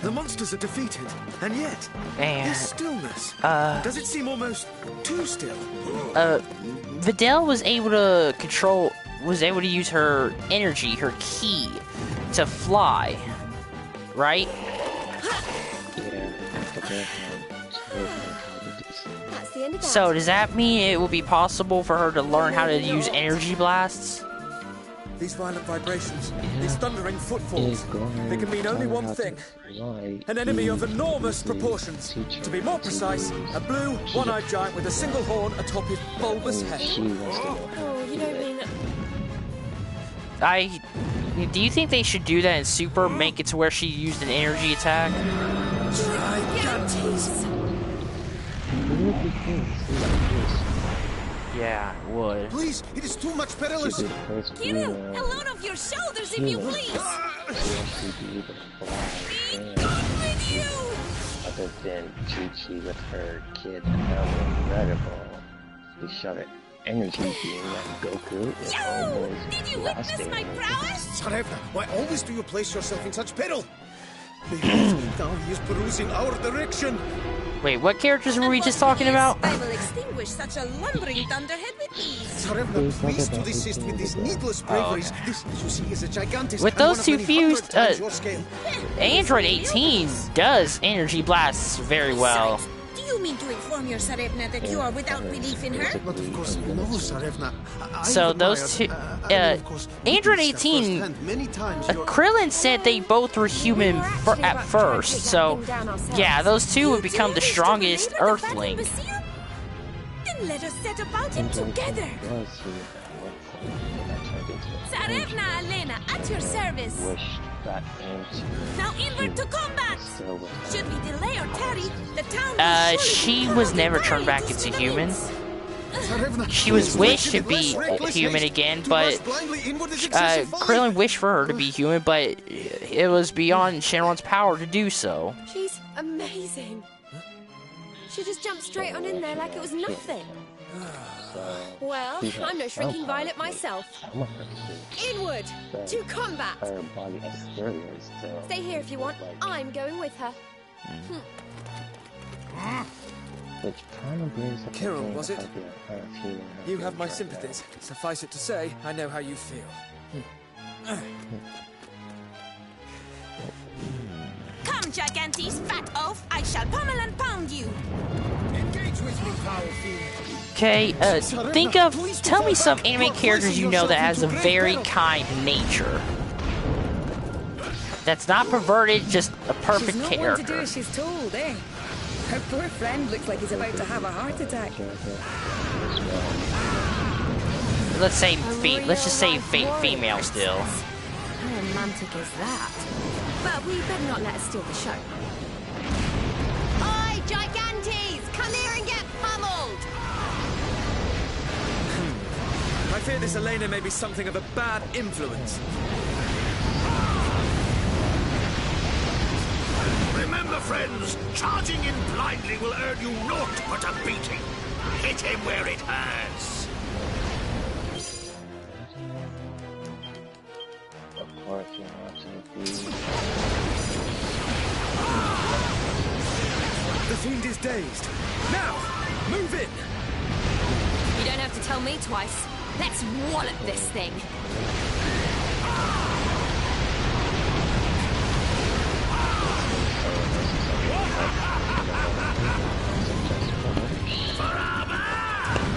The monsters are defeated, and yet, And, this stillness. Does it seem almost too still? Videl was able to use her energy, her ki, to fly, right? That's the end of that. So does that mean it will be possible for her to learn how to use energy blasts? These violent vibrations, these thundering footfalls, they can mean only one thing. An enemy of enormous proportions. To be more precise, a blue, one-eyed giant with a single horn atop his bulbous head. Oh, you don't mean... Do you think they should do that in Super? Make it to where she used an energy attack? Gigantes! Yeah, it would. Please, it is too much perilous. Kirill, a load off your shoulders if you please. Be gone with you. Other than Chi-Chi with her kid, incredible. He shot an energy beam at Goku. Did you witness my prowess? Tsarevna, why always do you place yourself in such peril? Behold, now he is perusing our direction. Wait, what characters were we just talking about? I will extinguish such a lumbering thunderhead with ease. Tsarevna, please to desist with these needless braveries. This, you see, is a gigantic. With those two fused, Android 18 does energy blasts very well. Do you mean to inform your Tsarevna that you are without belief in her? But of course, no, Tsarevna. So those two, Android 18, Krillin said they both were human at first. So, yeah, those two would become the strongest Earthlings. Then let us set about it together. Tsarevna Elena, at your service. Now inward to combat! Should we delay or tarry, the town she was never turned back into human. She was wished to be human again, but Krillin wished for her to be human, but it was beyond Shenron's power to do so. She's amazing. She just jumped straight on in there like it was nothing. Well, I'm no shrinking violet myself. Inward! To combat! Stay here if you want. I'm going with her. Kirill, was it? You have my sympathies. Suffice it to say, I know how you feel. Come, Gigantes, fat oaf! I shall pummel and pound you! Engage with me, foul fiend! Okay, tell me some anime characters you know that has a very kind nature. That's not perverted, just a perfect she's character. One to do as she's told, eh? Her poor friend looks like he's about to have a heart attack. Let's just say female still. How romantic is that? But we better not let her steal the show. Oi, Gigantes! Come here and get pummeled! I fear this Elena may be something of a bad influence. Remember, friends, charging in blindly will earn you naught but a beating. Hit him where it hurts. The fiend is dazed. Now, move in. You don't have to tell me twice. Let's wallop this thing.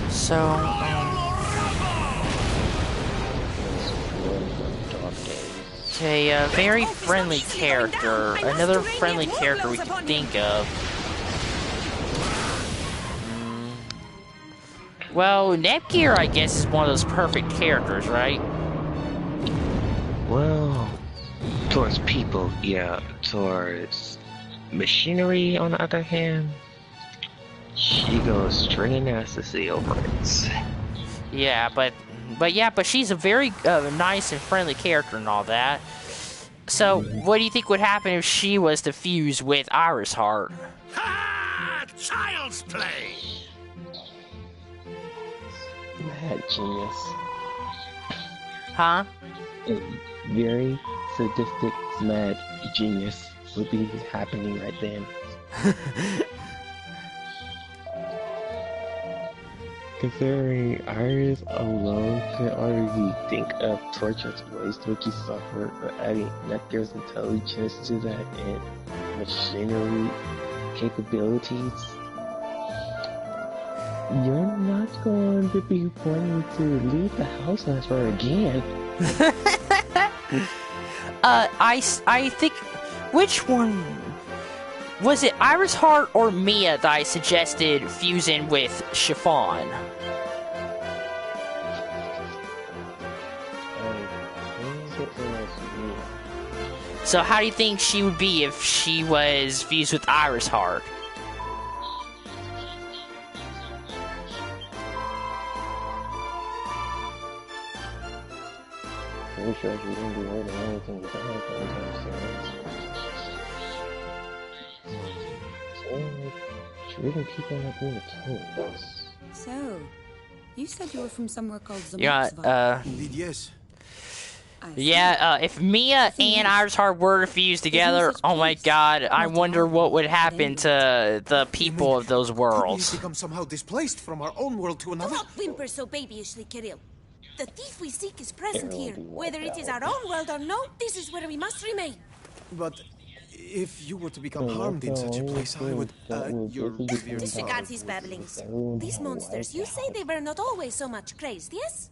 So, okay, a very friendly character. Another friendly character we can think of. Well, Netgear, I guess, is one of those perfect characters, right? Well, towards people, yeah. Towards machinery, on the other hand, she goes stringing nasty over it. Yeah, but she's a very nice and friendly character and all that. So, what do you think would happen if she was to fuse with Iris Heart? Ha! Child's play. Mad genius. Huh? A very sadistic, mad genius would be happening right then. Considering Iris alone can already think of torturous ways to make you suffer, but adding Nectar's intelligence to that and machinery capabilities, you're not going to be wanting to leave the house ever again. I think, which one? Was it Iris Heart or Mia that I suggested fusing with Chiffon? So how do you think she would be if she was fused with Iris Heart? Pretty sure she wouldn't be hurting anything with treating people like we're tools. So, you said you were from somewhere called Yeah, Indeed, yes. Yeah, if Mia and Iris Heart were to fuse together, oh my god, I wonder what would happen to the people of those worlds. Become somehow displaced from our own world to another. Do not whimper so babyishly, Kirill. The thief we seek is present here. Whether it is our own world or no, this is where we must remain. But if you were to become harmed in such a place, I would, Disregard his babblings. These monsters, you say they were not always so much crazed, yes?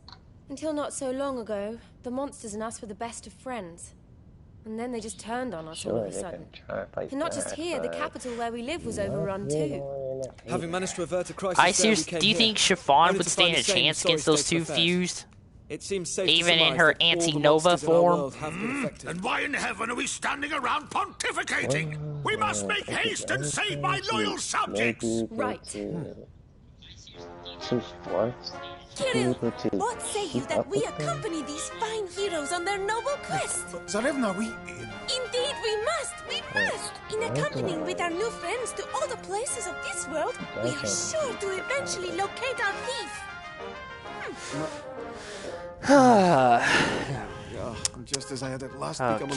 Until not so long ago, the monsters and us were the best of friends. And then they just turned on us all of a sudden. And not just here, the capital where we live was overrun too. Having managed to avert a crisis, Do you think Chiffon would stand a chance against those two fused? It seems safe even in her anti-nova form? And why in heaven are we standing around pontificating? We must make haste and save my loyal subjects! Right. Kirill, what say you that we accompany these fine heroes on their noble quest? Zarevna, Indeed we must! We must! In accompanying with our new friends to all the places of this world, we are sure to eventually locate our thief! Just as I had at last become a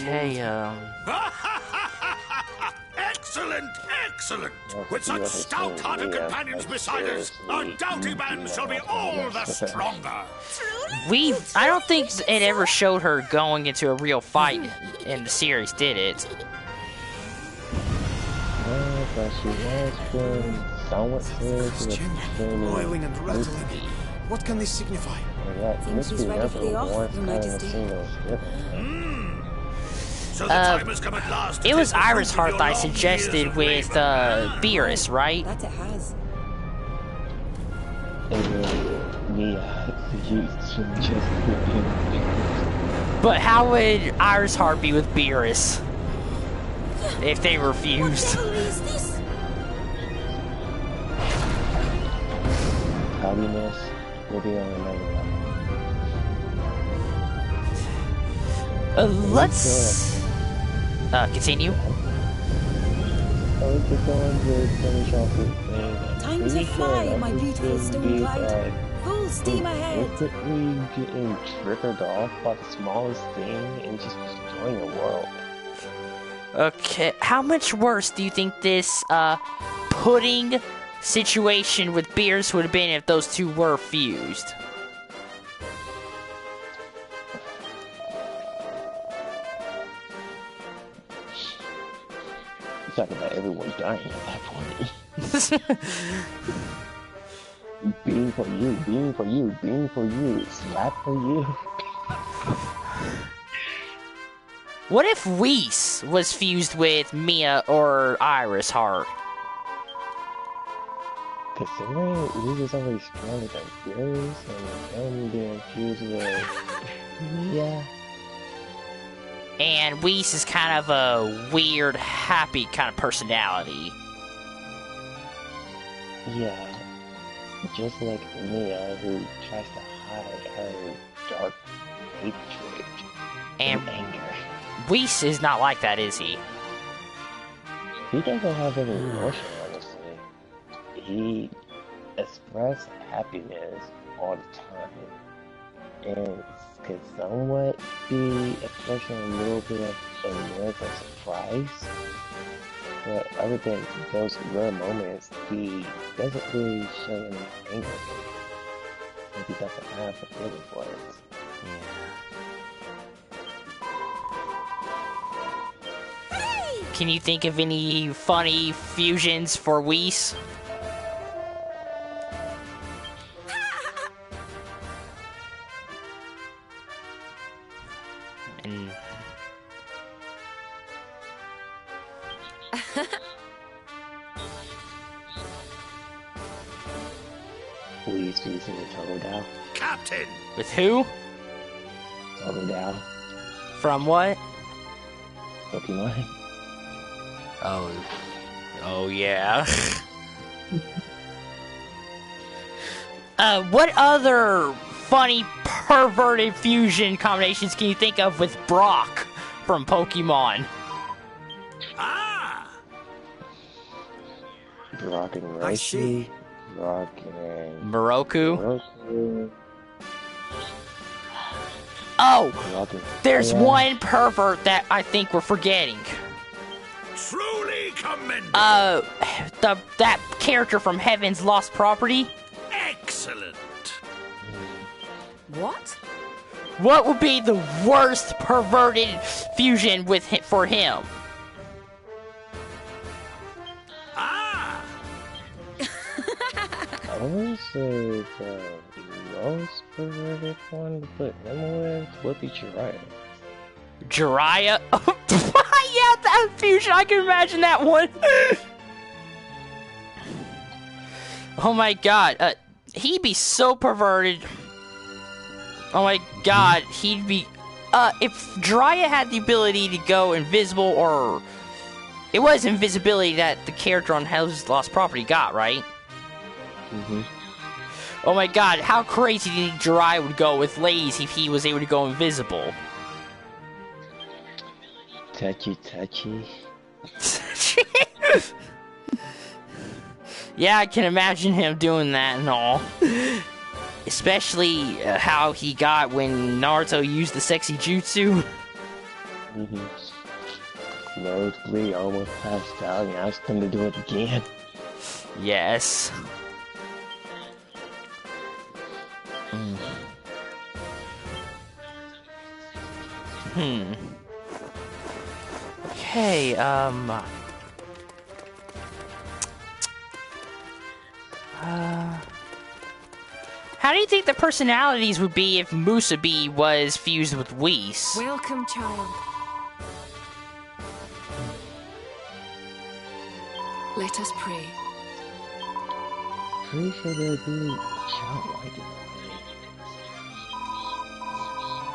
Excellent, excellent! With such stout-hearted companions beside us, our doughty band shall be all the stronger. I don't think it ever showed her going into a real fight in the series, did it? Boiling and rattling. What can this signify? Think she's ready for the off, Your Majesty. So the time has come at last. It was Iris Heart that I suggested with Beerus, right? That it has. But how would Iris Heart be with Beerus if they were fused? Happiness will be on another level. Let's continue. Time to fly, my beautiful stone cloud. Full steam ahead. Quickly getting triggered off by the smallest thing and just destroying the world. Okay, how much worse do you think this pudding situation with Beerus would have been if those two were fused? Talking about everyone dying at that point. Being for you, being for you, being for you, slap for you. What if Whis was fused with Mia or Iris Heart? Considering Whis is already stronger than Beerus and being fused with Mia. And Whis is kind of a weird, happy kind of personality. Yeah, just like Mia, who tries to hide her dark hatred and anger. Whis is not like that, is he? He doesn't have any emotion, honestly. He expresses happiness all the time, and could somewhat be expressing a little bit of annoyance and surprise. But other than those rare moments, he doesn't really show any anger. And he doesn't have a feeling for it. Yeah. Can you think of any funny fusions for Whis? Whis using the Totodile. Captain! With who? Totodile. From what? Pokemon. Oh yeah. What other funny perverted fusion combinations can you think of with Brock from Pokemon? Brock and Raichu. Brock and Moroku. Oh, there's one pervert that I think we're forgetting. Truly commendable. That character from Heaven's Lost Property. Excellent. What? What would be the worst perverted fusion for him? Ah. I would say the most perverted one to put him with would be Jiraiya. Jiraiya? Yeah, that fusion, I can imagine that one. Oh my god, he'd be so perverted. Oh my god, he'd be... if Jiraiya had the ability to go invisible, or... It was invisibility that the character on Heaven's Lost Property got, right? Mm-hmm. Oh my god, how crazy do you think Jiraiya would go with ladies if he was able to go invisible? Touchy. Yeah, I can imagine him doing that and all. Especially how he got when Naruto used the sexy jutsu. Mm-hmm. Notably, almost passed out and asked him to do it again. Yes. Okay, how do you think the personalities would be if Musabi was fused with Whis? Welcome, child. Let us pray. Pretty sure they'd be childlike.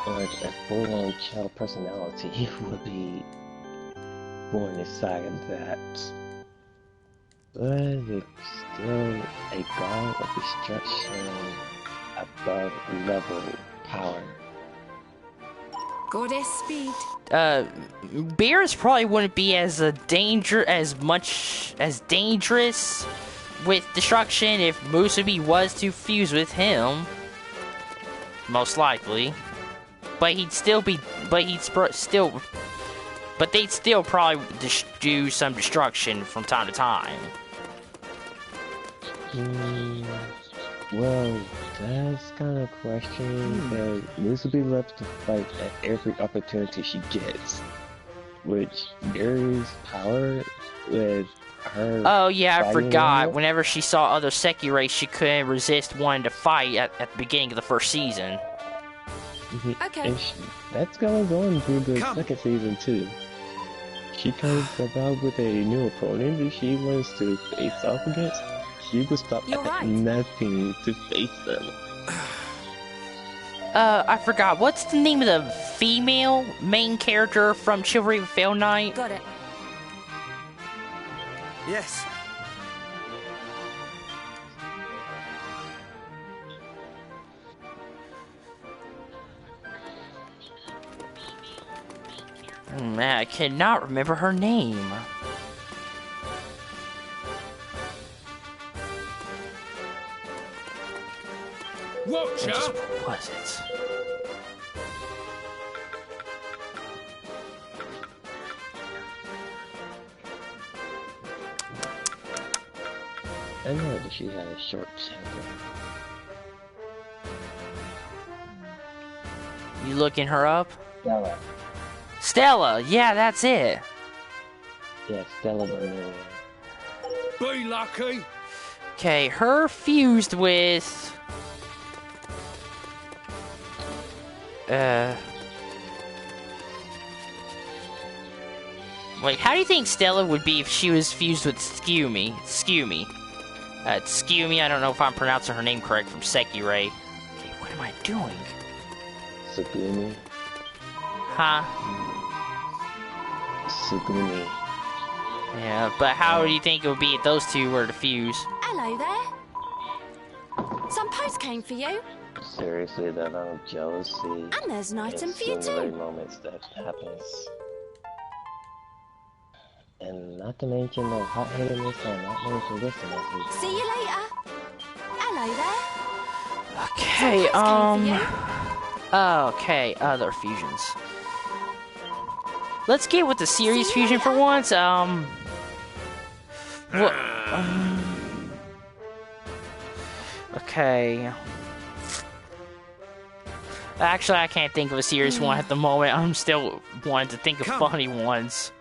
Or a full-on child personality would be born inside of that. But it's still a god of destruction above level power. Goddess speed. Beerus probably wouldn't be as dangerous with destruction if Musabi was to fuse with him. Most likely. But he'd still be, but they'd still probably do some destruction from time to time. Well, that's kind of a question because Musabi loves to fight at every opportunity she gets, which carries power with her. Oh yeah, I forgot. Whenever she saw other Sekirei, she couldn't resist wanting to fight at the beginning of the first season. Okay. And that's going on through the second season too. She comes about with a new opponent that she wants to face off against. She will stop at nothing to face them. I forgot. What's the name of the female main character from Chivalry of Fail Knight? Got it. Yes. Man, I cannot remember her name. Watch out! What was it? I know that she had a short temper. You looking her up? Stella. Stella, yeah, that's it. Yeah, Stella Bernard. Be lucky. Okay, her fused with... Wait, how do you think Stella would be if she was fused with Tsukumi? Tsukumi, I don't know if I'm pronouncing her name correct, from Sekirei. Okay, what am I doing? Tsukumi. Huh? Tsukumi. Yeah, but how do you think it would be if those two were to fuse? Hello there. Some post came for you. Seriously, that amount of jealousy. And there's an item for you similar too. moments that happens. And not to mention the hot-headedness on not wanting to listen to. See you later. Hello there. Okay, Okay, other fusions. Let's get with the series fusion for once. Okay. Actually, I can't think of a serious one at the moment. I'm still wanting to think of funny ones.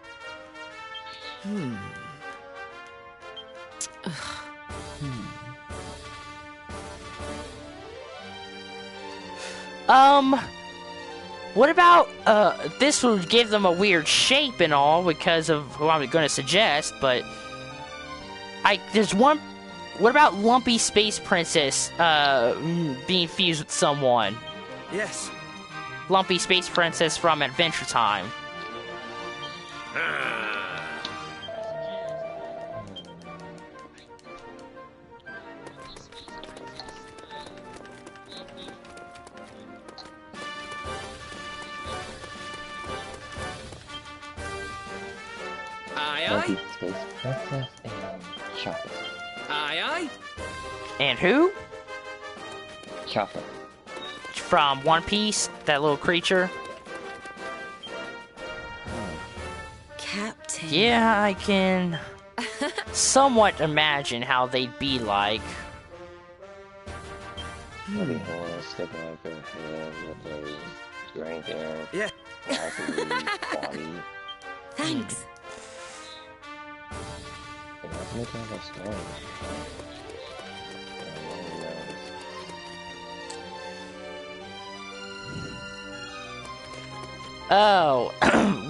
What about, this would give them a weird shape and all because of who I'm gonna suggest, but there's one. What about Lumpy Space Princess, being fused with someone? Yes. Lumpy Space Princess from Adventure Time. Lumpy Space Princess and Chocolate. Aye. And who? Chocolate. From One Piece, that little creature. Captain. Yeah, I can somewhat imagine how they'd be like. Maybe horns sticking out their head with their gray hair. Yeah. Body. Thanks. They're not making up a story. Oh,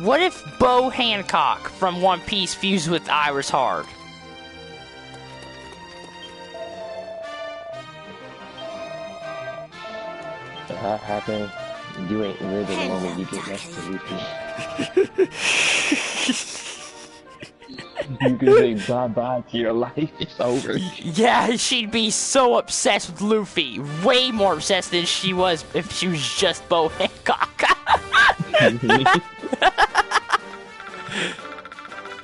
what if Bo Hancock from One Piece fused with Iris Hard? If that happened, you ain't living the moment you get next to Luffy. You can say bye-bye to your life, it's over. Yeah, she'd be so obsessed with Luffy. Way more obsessed than she was if she was just Bo Hancock.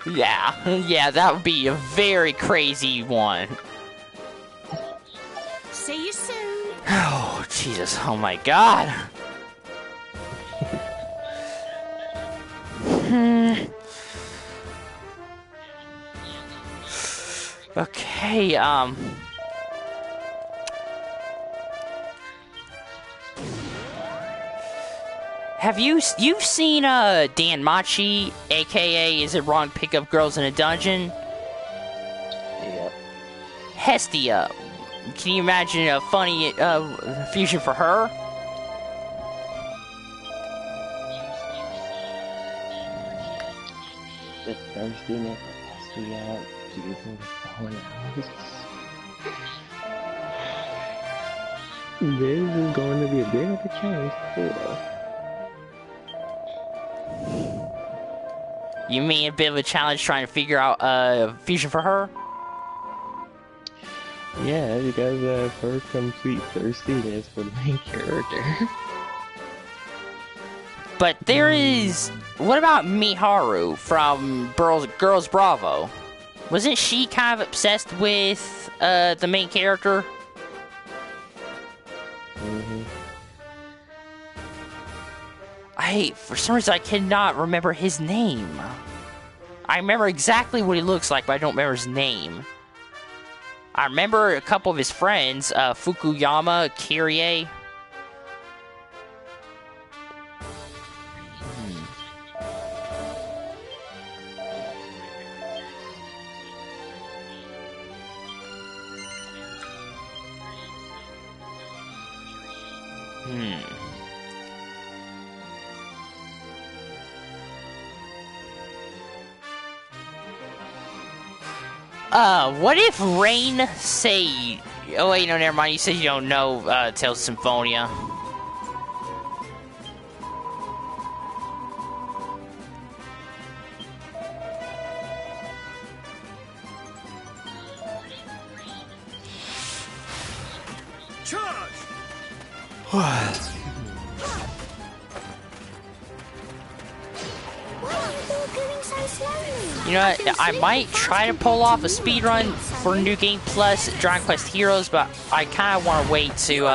Yeah, that would be a very crazy one. See you soon. Oh, Jesus. Oh, my God. Okay, have you've seen, Dan Machi, aka Is It Wrong to Pick Up Girls in a Dungeon? Yep. Hestia. Can you imagine a funny, fusion for her? The thirstiness of Hestia using someone else. This is going to be a bit of a challenge for her. You mean a bit of a challenge trying to figure out a fusion for her? Yeah, because of her complete thirstiness for the main character. But there is... What about Miharu from Girls Bravo? Wasn't she kind of obsessed with the main character? Mm-hmm. For some reason, I cannot remember his name. I remember exactly what he looks like, but I don't remember his name. I remember a couple of his friends, Fukuyama, Kyrie. What if Rain say... Oh, wait, no, never mind. You said you don't know, Tales of Symphonia. Charge! You know what, I might try to pull off a speedrun for New Game Plus Dragon Quest Heroes, but I kind of want to wait to,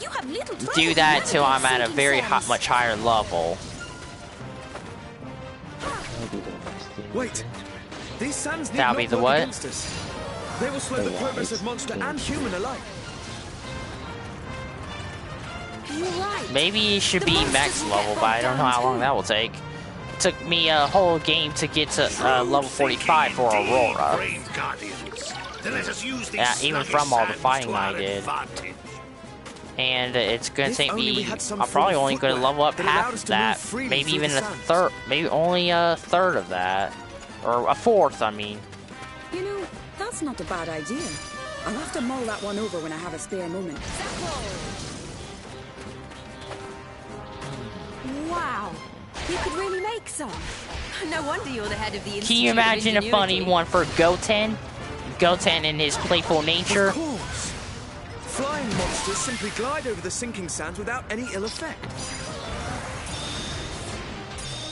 you have little trouble do that until I'm at a sinking very sands. much higher level. Wait, these sands need That'll not be the work what? against us. They will slow the progress of monster and human alike. You're right. Maybe it should be max level, but I don't know how long that will take. It took me a whole game to get to level 45 for Aurora. Yeah, even from all the fighting I did. And it's gonna take me. I'm probably only gonna level up half of that, maybe even a third, maybe only a third of that, or a fourth. I mean. You know, that's not a bad idea. I'll have to mull that one over when I have a spare moment. Wow, you could really make some. No wonder you're the head of the Institute. Can you imagine a funny one for Goten? Goten and his playful nature. Of course. Flying monsters simply glide over the sinking sands without any ill effect.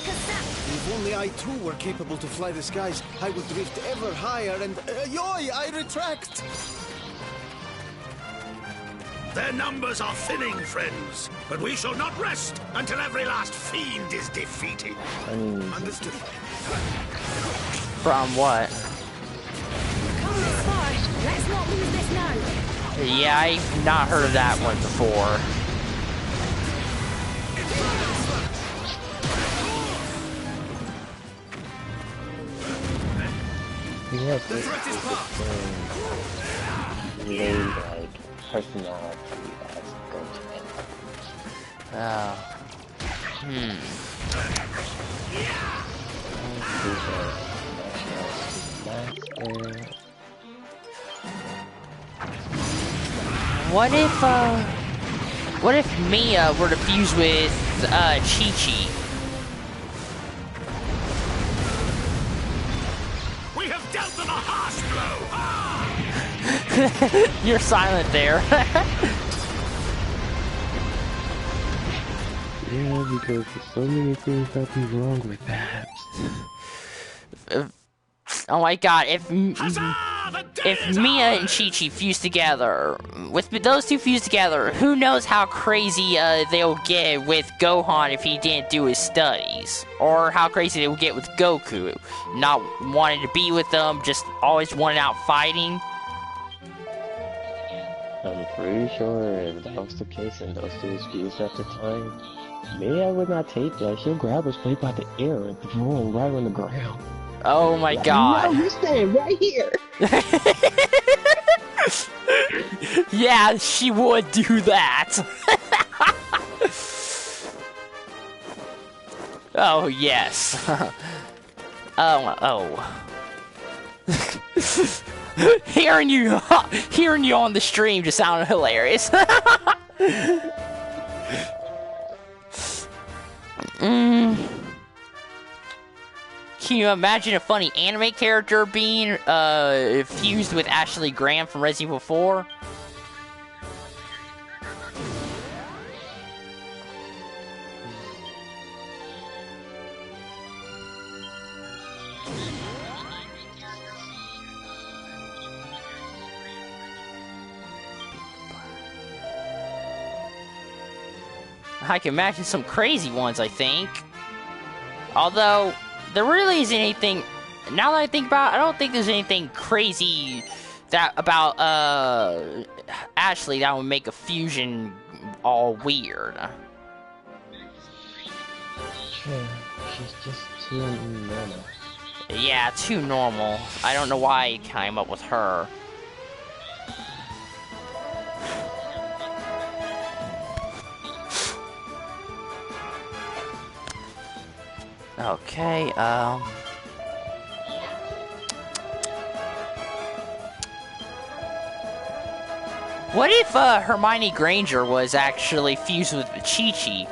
If only I too were capable to fly the skies, I would drift ever higher and... yoy! I retract! Their numbers are thinning, friends, but we shall not rest until every last fiend is defeated. Understood. From what? Come this far. Let's not lose this now. Yeah, I've not heard of that one before. Yeah, this is really like personality as Goten. What if Mia were to fuse with Chi-Chi? We have dealt them a harsh blow. You're silent there. Yeah, because there's so many things that be wrong with that. Oh my god, if Mia and Chi-Chi fuse together, with those two fused together, who knows how crazy they'll get with Gohan if he didn't do his studies. Or how crazy they will get with Goku, not wanting to be with them, just always wanting out fighting. I'm pretty sure if that was the case and those two fused at the time, Mia would not take that. She'll grab his plate by the ear and throw him right on the ground. Oh my god. No, you stand right here. Yeah, she would do that. Oh, yes. Oh. Hearing you on the stream just sounded hilarious. Can you imagine a funny anime character being fused with Ashley Graham from Resident Evil 4? I can imagine some crazy ones, I think. Although, there really isn't anything... Now that I think about it, I don't think there's anything crazy about Ashley that would make a fusion all weird. Sure, she's just too normal. Yeah, too normal. I don't know why I came up with her. Okay, what if Hermione Granger was actually fused with Chi-Chi?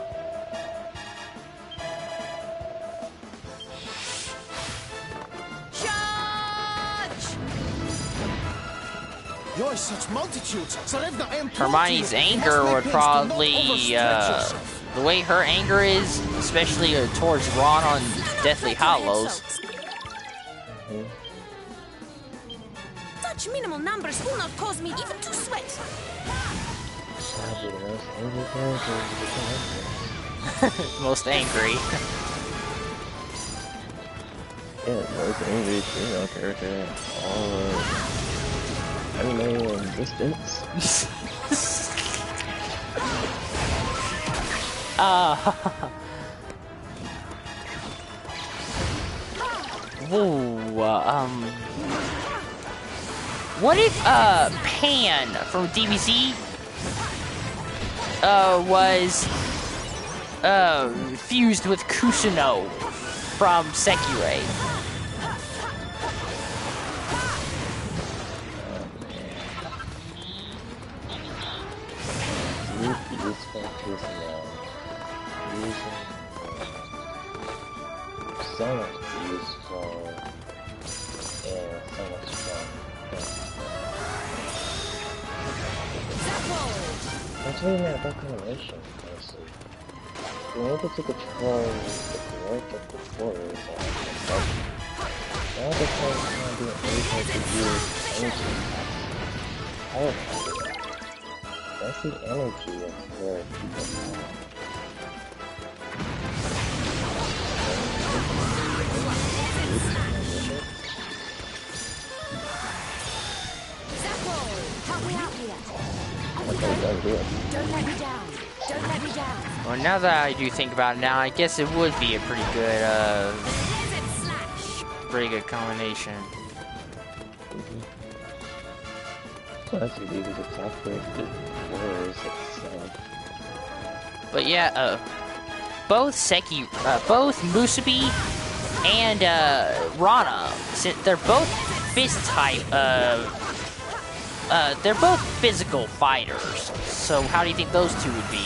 You're such multitudes. Hermione's anger would probably, the way her anger is, especially towards Ron on Deathly Hallows. Such minimal numbers will not cause me even to sweat. Most angry. Yeah, most angry female character in all of anime existence. What if Pan from DBZ was fused with Kusuno from Sekirei? So much useful and so much fun. That's really not about combination, honestly. Being able to control the growth of the force and at the same time being able to use energy powerful. That's the energy of where people are. Don't let me down. Don't let me down. Well, now that I do think about it now, I guess it would be a pretty good combination. Plus, you use a software that works itself. But yeah, both Musubi and Rana, they're both fist type. They're both physical fighters. So how do you think those two would be?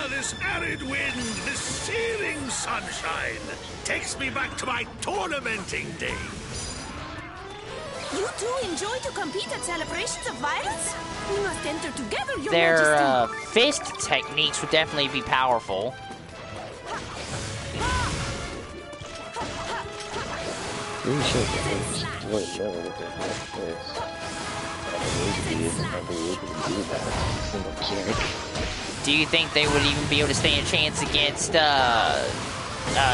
This arid wind, this searing sunshine takes me back to my tournamenting days. You two enjoy to compete at celebrations of violence? We must enter together, Your Their Majesty. fist techniques would definitely be powerful. Pretty sure they destroyed level with their first. I isn't able to do that as a single character. Do you think they would even be able to stand a chance against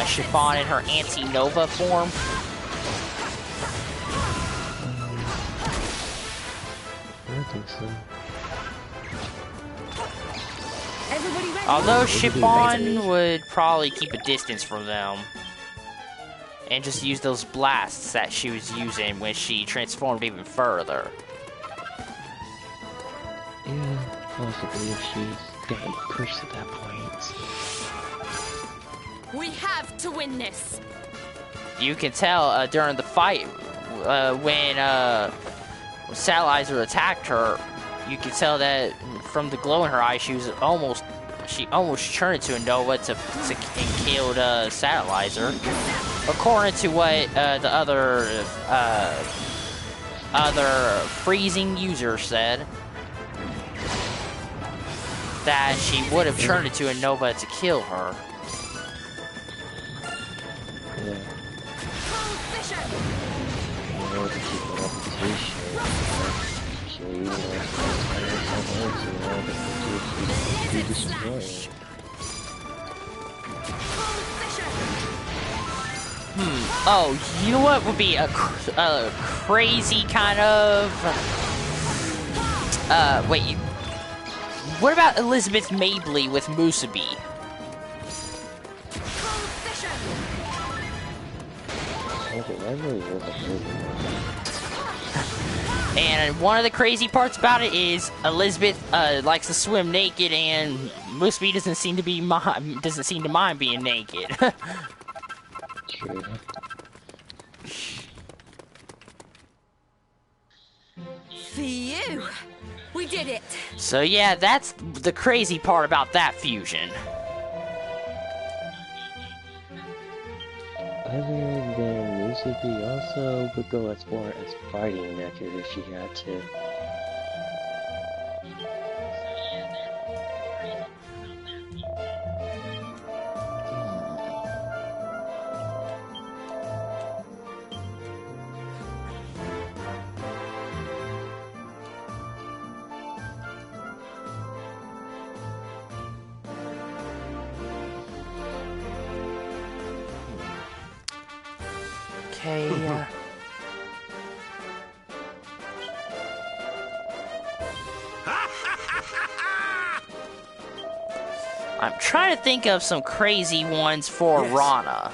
Chiffon in her anti-Nova form? I don't think so. Although Chiffon would probably keep a distance from them. And just use those blasts that she was using when she transformed even further. Yeah, possibly if she's gotten pushed at that point. We have to win this. You can tell during the fight when Satellizer attacked her, you can tell that from the glow in her eyes, she almost turned into a Nova and killed Satellizer. According to what the other freezing user said, that she would have turned into a Nova to kill her. Yeah. In order to keep the reputation, she be destroyed. Oh, you know what would be a crazy kind of... wait. What about Elizabeth Mabley with Musubi? And one of the crazy parts about it is Elizabeth likes to swim naked, and Musubi doesn't seem to mind being naked. True. Phew! We did it! So yeah, that's the crazy part about that fusion. Other than Musubi also would go as far as fighting matches if she had to. Okay. I'm trying to think of some crazy ones for Rana.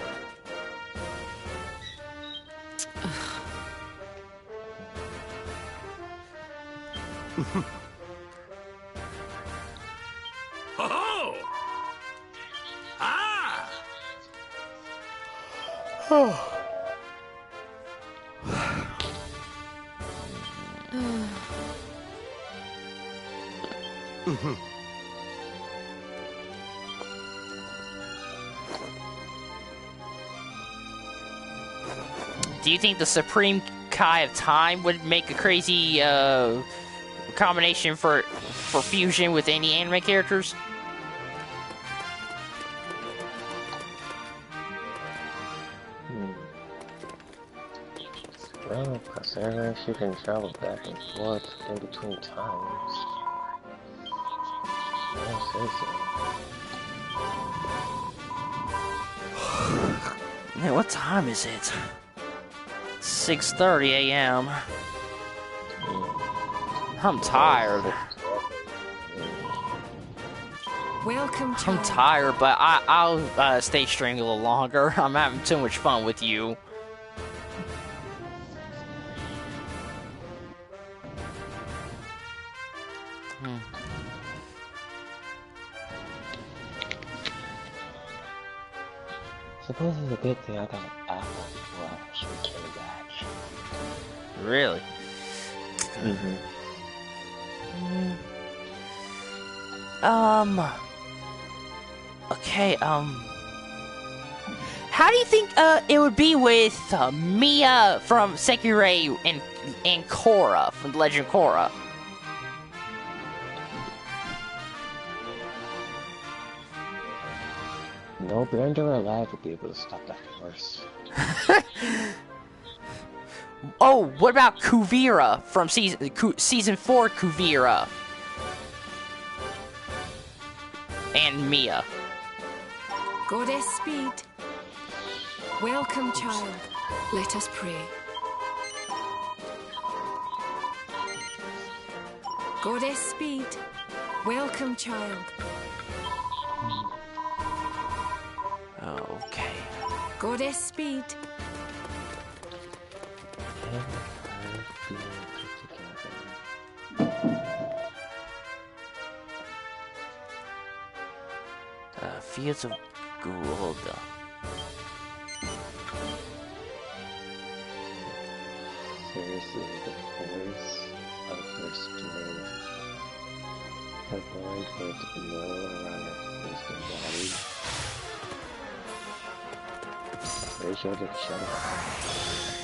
Oh! Ah! Do you think the Supreme Kai of Time would make a crazy combination for fusion with any anime characters? Well, considering she can travel back and forth in between times, I don't say so. Man, what time is it? 6:30 a.m. I'm tired. Welcome, I'm tired, but I'll stay streaming a little longer. I'm having too much fun with you. Suppose it's a good thing I got an apple before I actually came back. Really? Okay, how do you think it would be with Mia from Sekirei and Korra from The Legend of Korra? No Bender alive would be able to stop that horse. Oh, what about Kuvira from season 4 Kuvira? And Mia. Goddess Speed. Welcome, child. Let us pray. Goddess Speed. Welcome, child. Okay. Goddess Speed. Fields of Gold. Seriously, the force of her strength has allowed her to blow around her physical body. Ratio to shadow.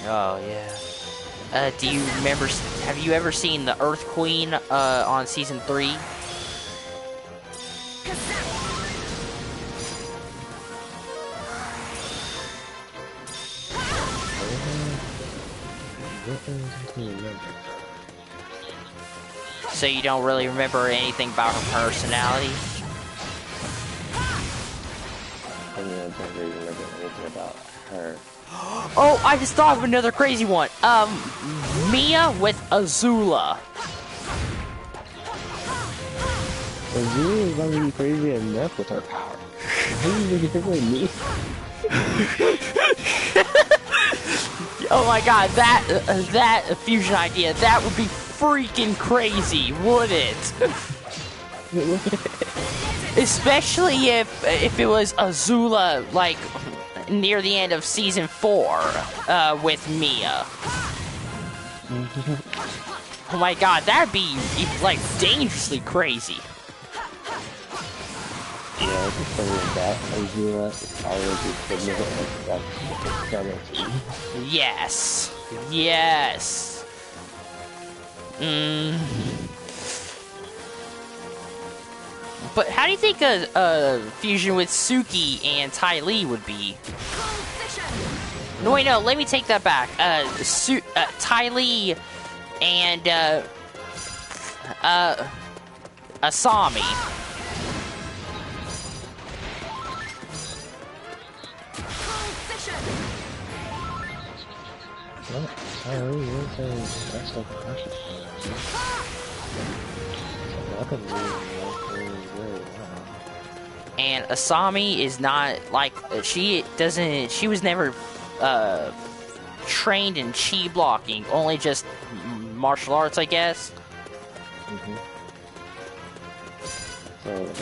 Oh yeah. Do you remember? Have you ever seen the Earth Queen on season 3? So you don't really remember anything about her personality? I mean, I don't really remember anything about her. Oh, I just thought of another crazy one. Mia with Azula. Azula is already crazy enough with her power. Why are you looking at me? Oh my god, that fusion idea, that would be freaking crazy, would it? Especially if it was Azula, like, near the end of season 4, with Mia. Oh my god, that'd be, like, dangerously crazy. Yeah, I just think that Azula is already equivalent of Yes. Yes. But how do you think a fusion with Suki and Ty Lee would be? No, wait, no, let me take that back. Ty Lee and Asami. And Asami is not like she was never trained in chi blocking, only just martial arts, I guess. So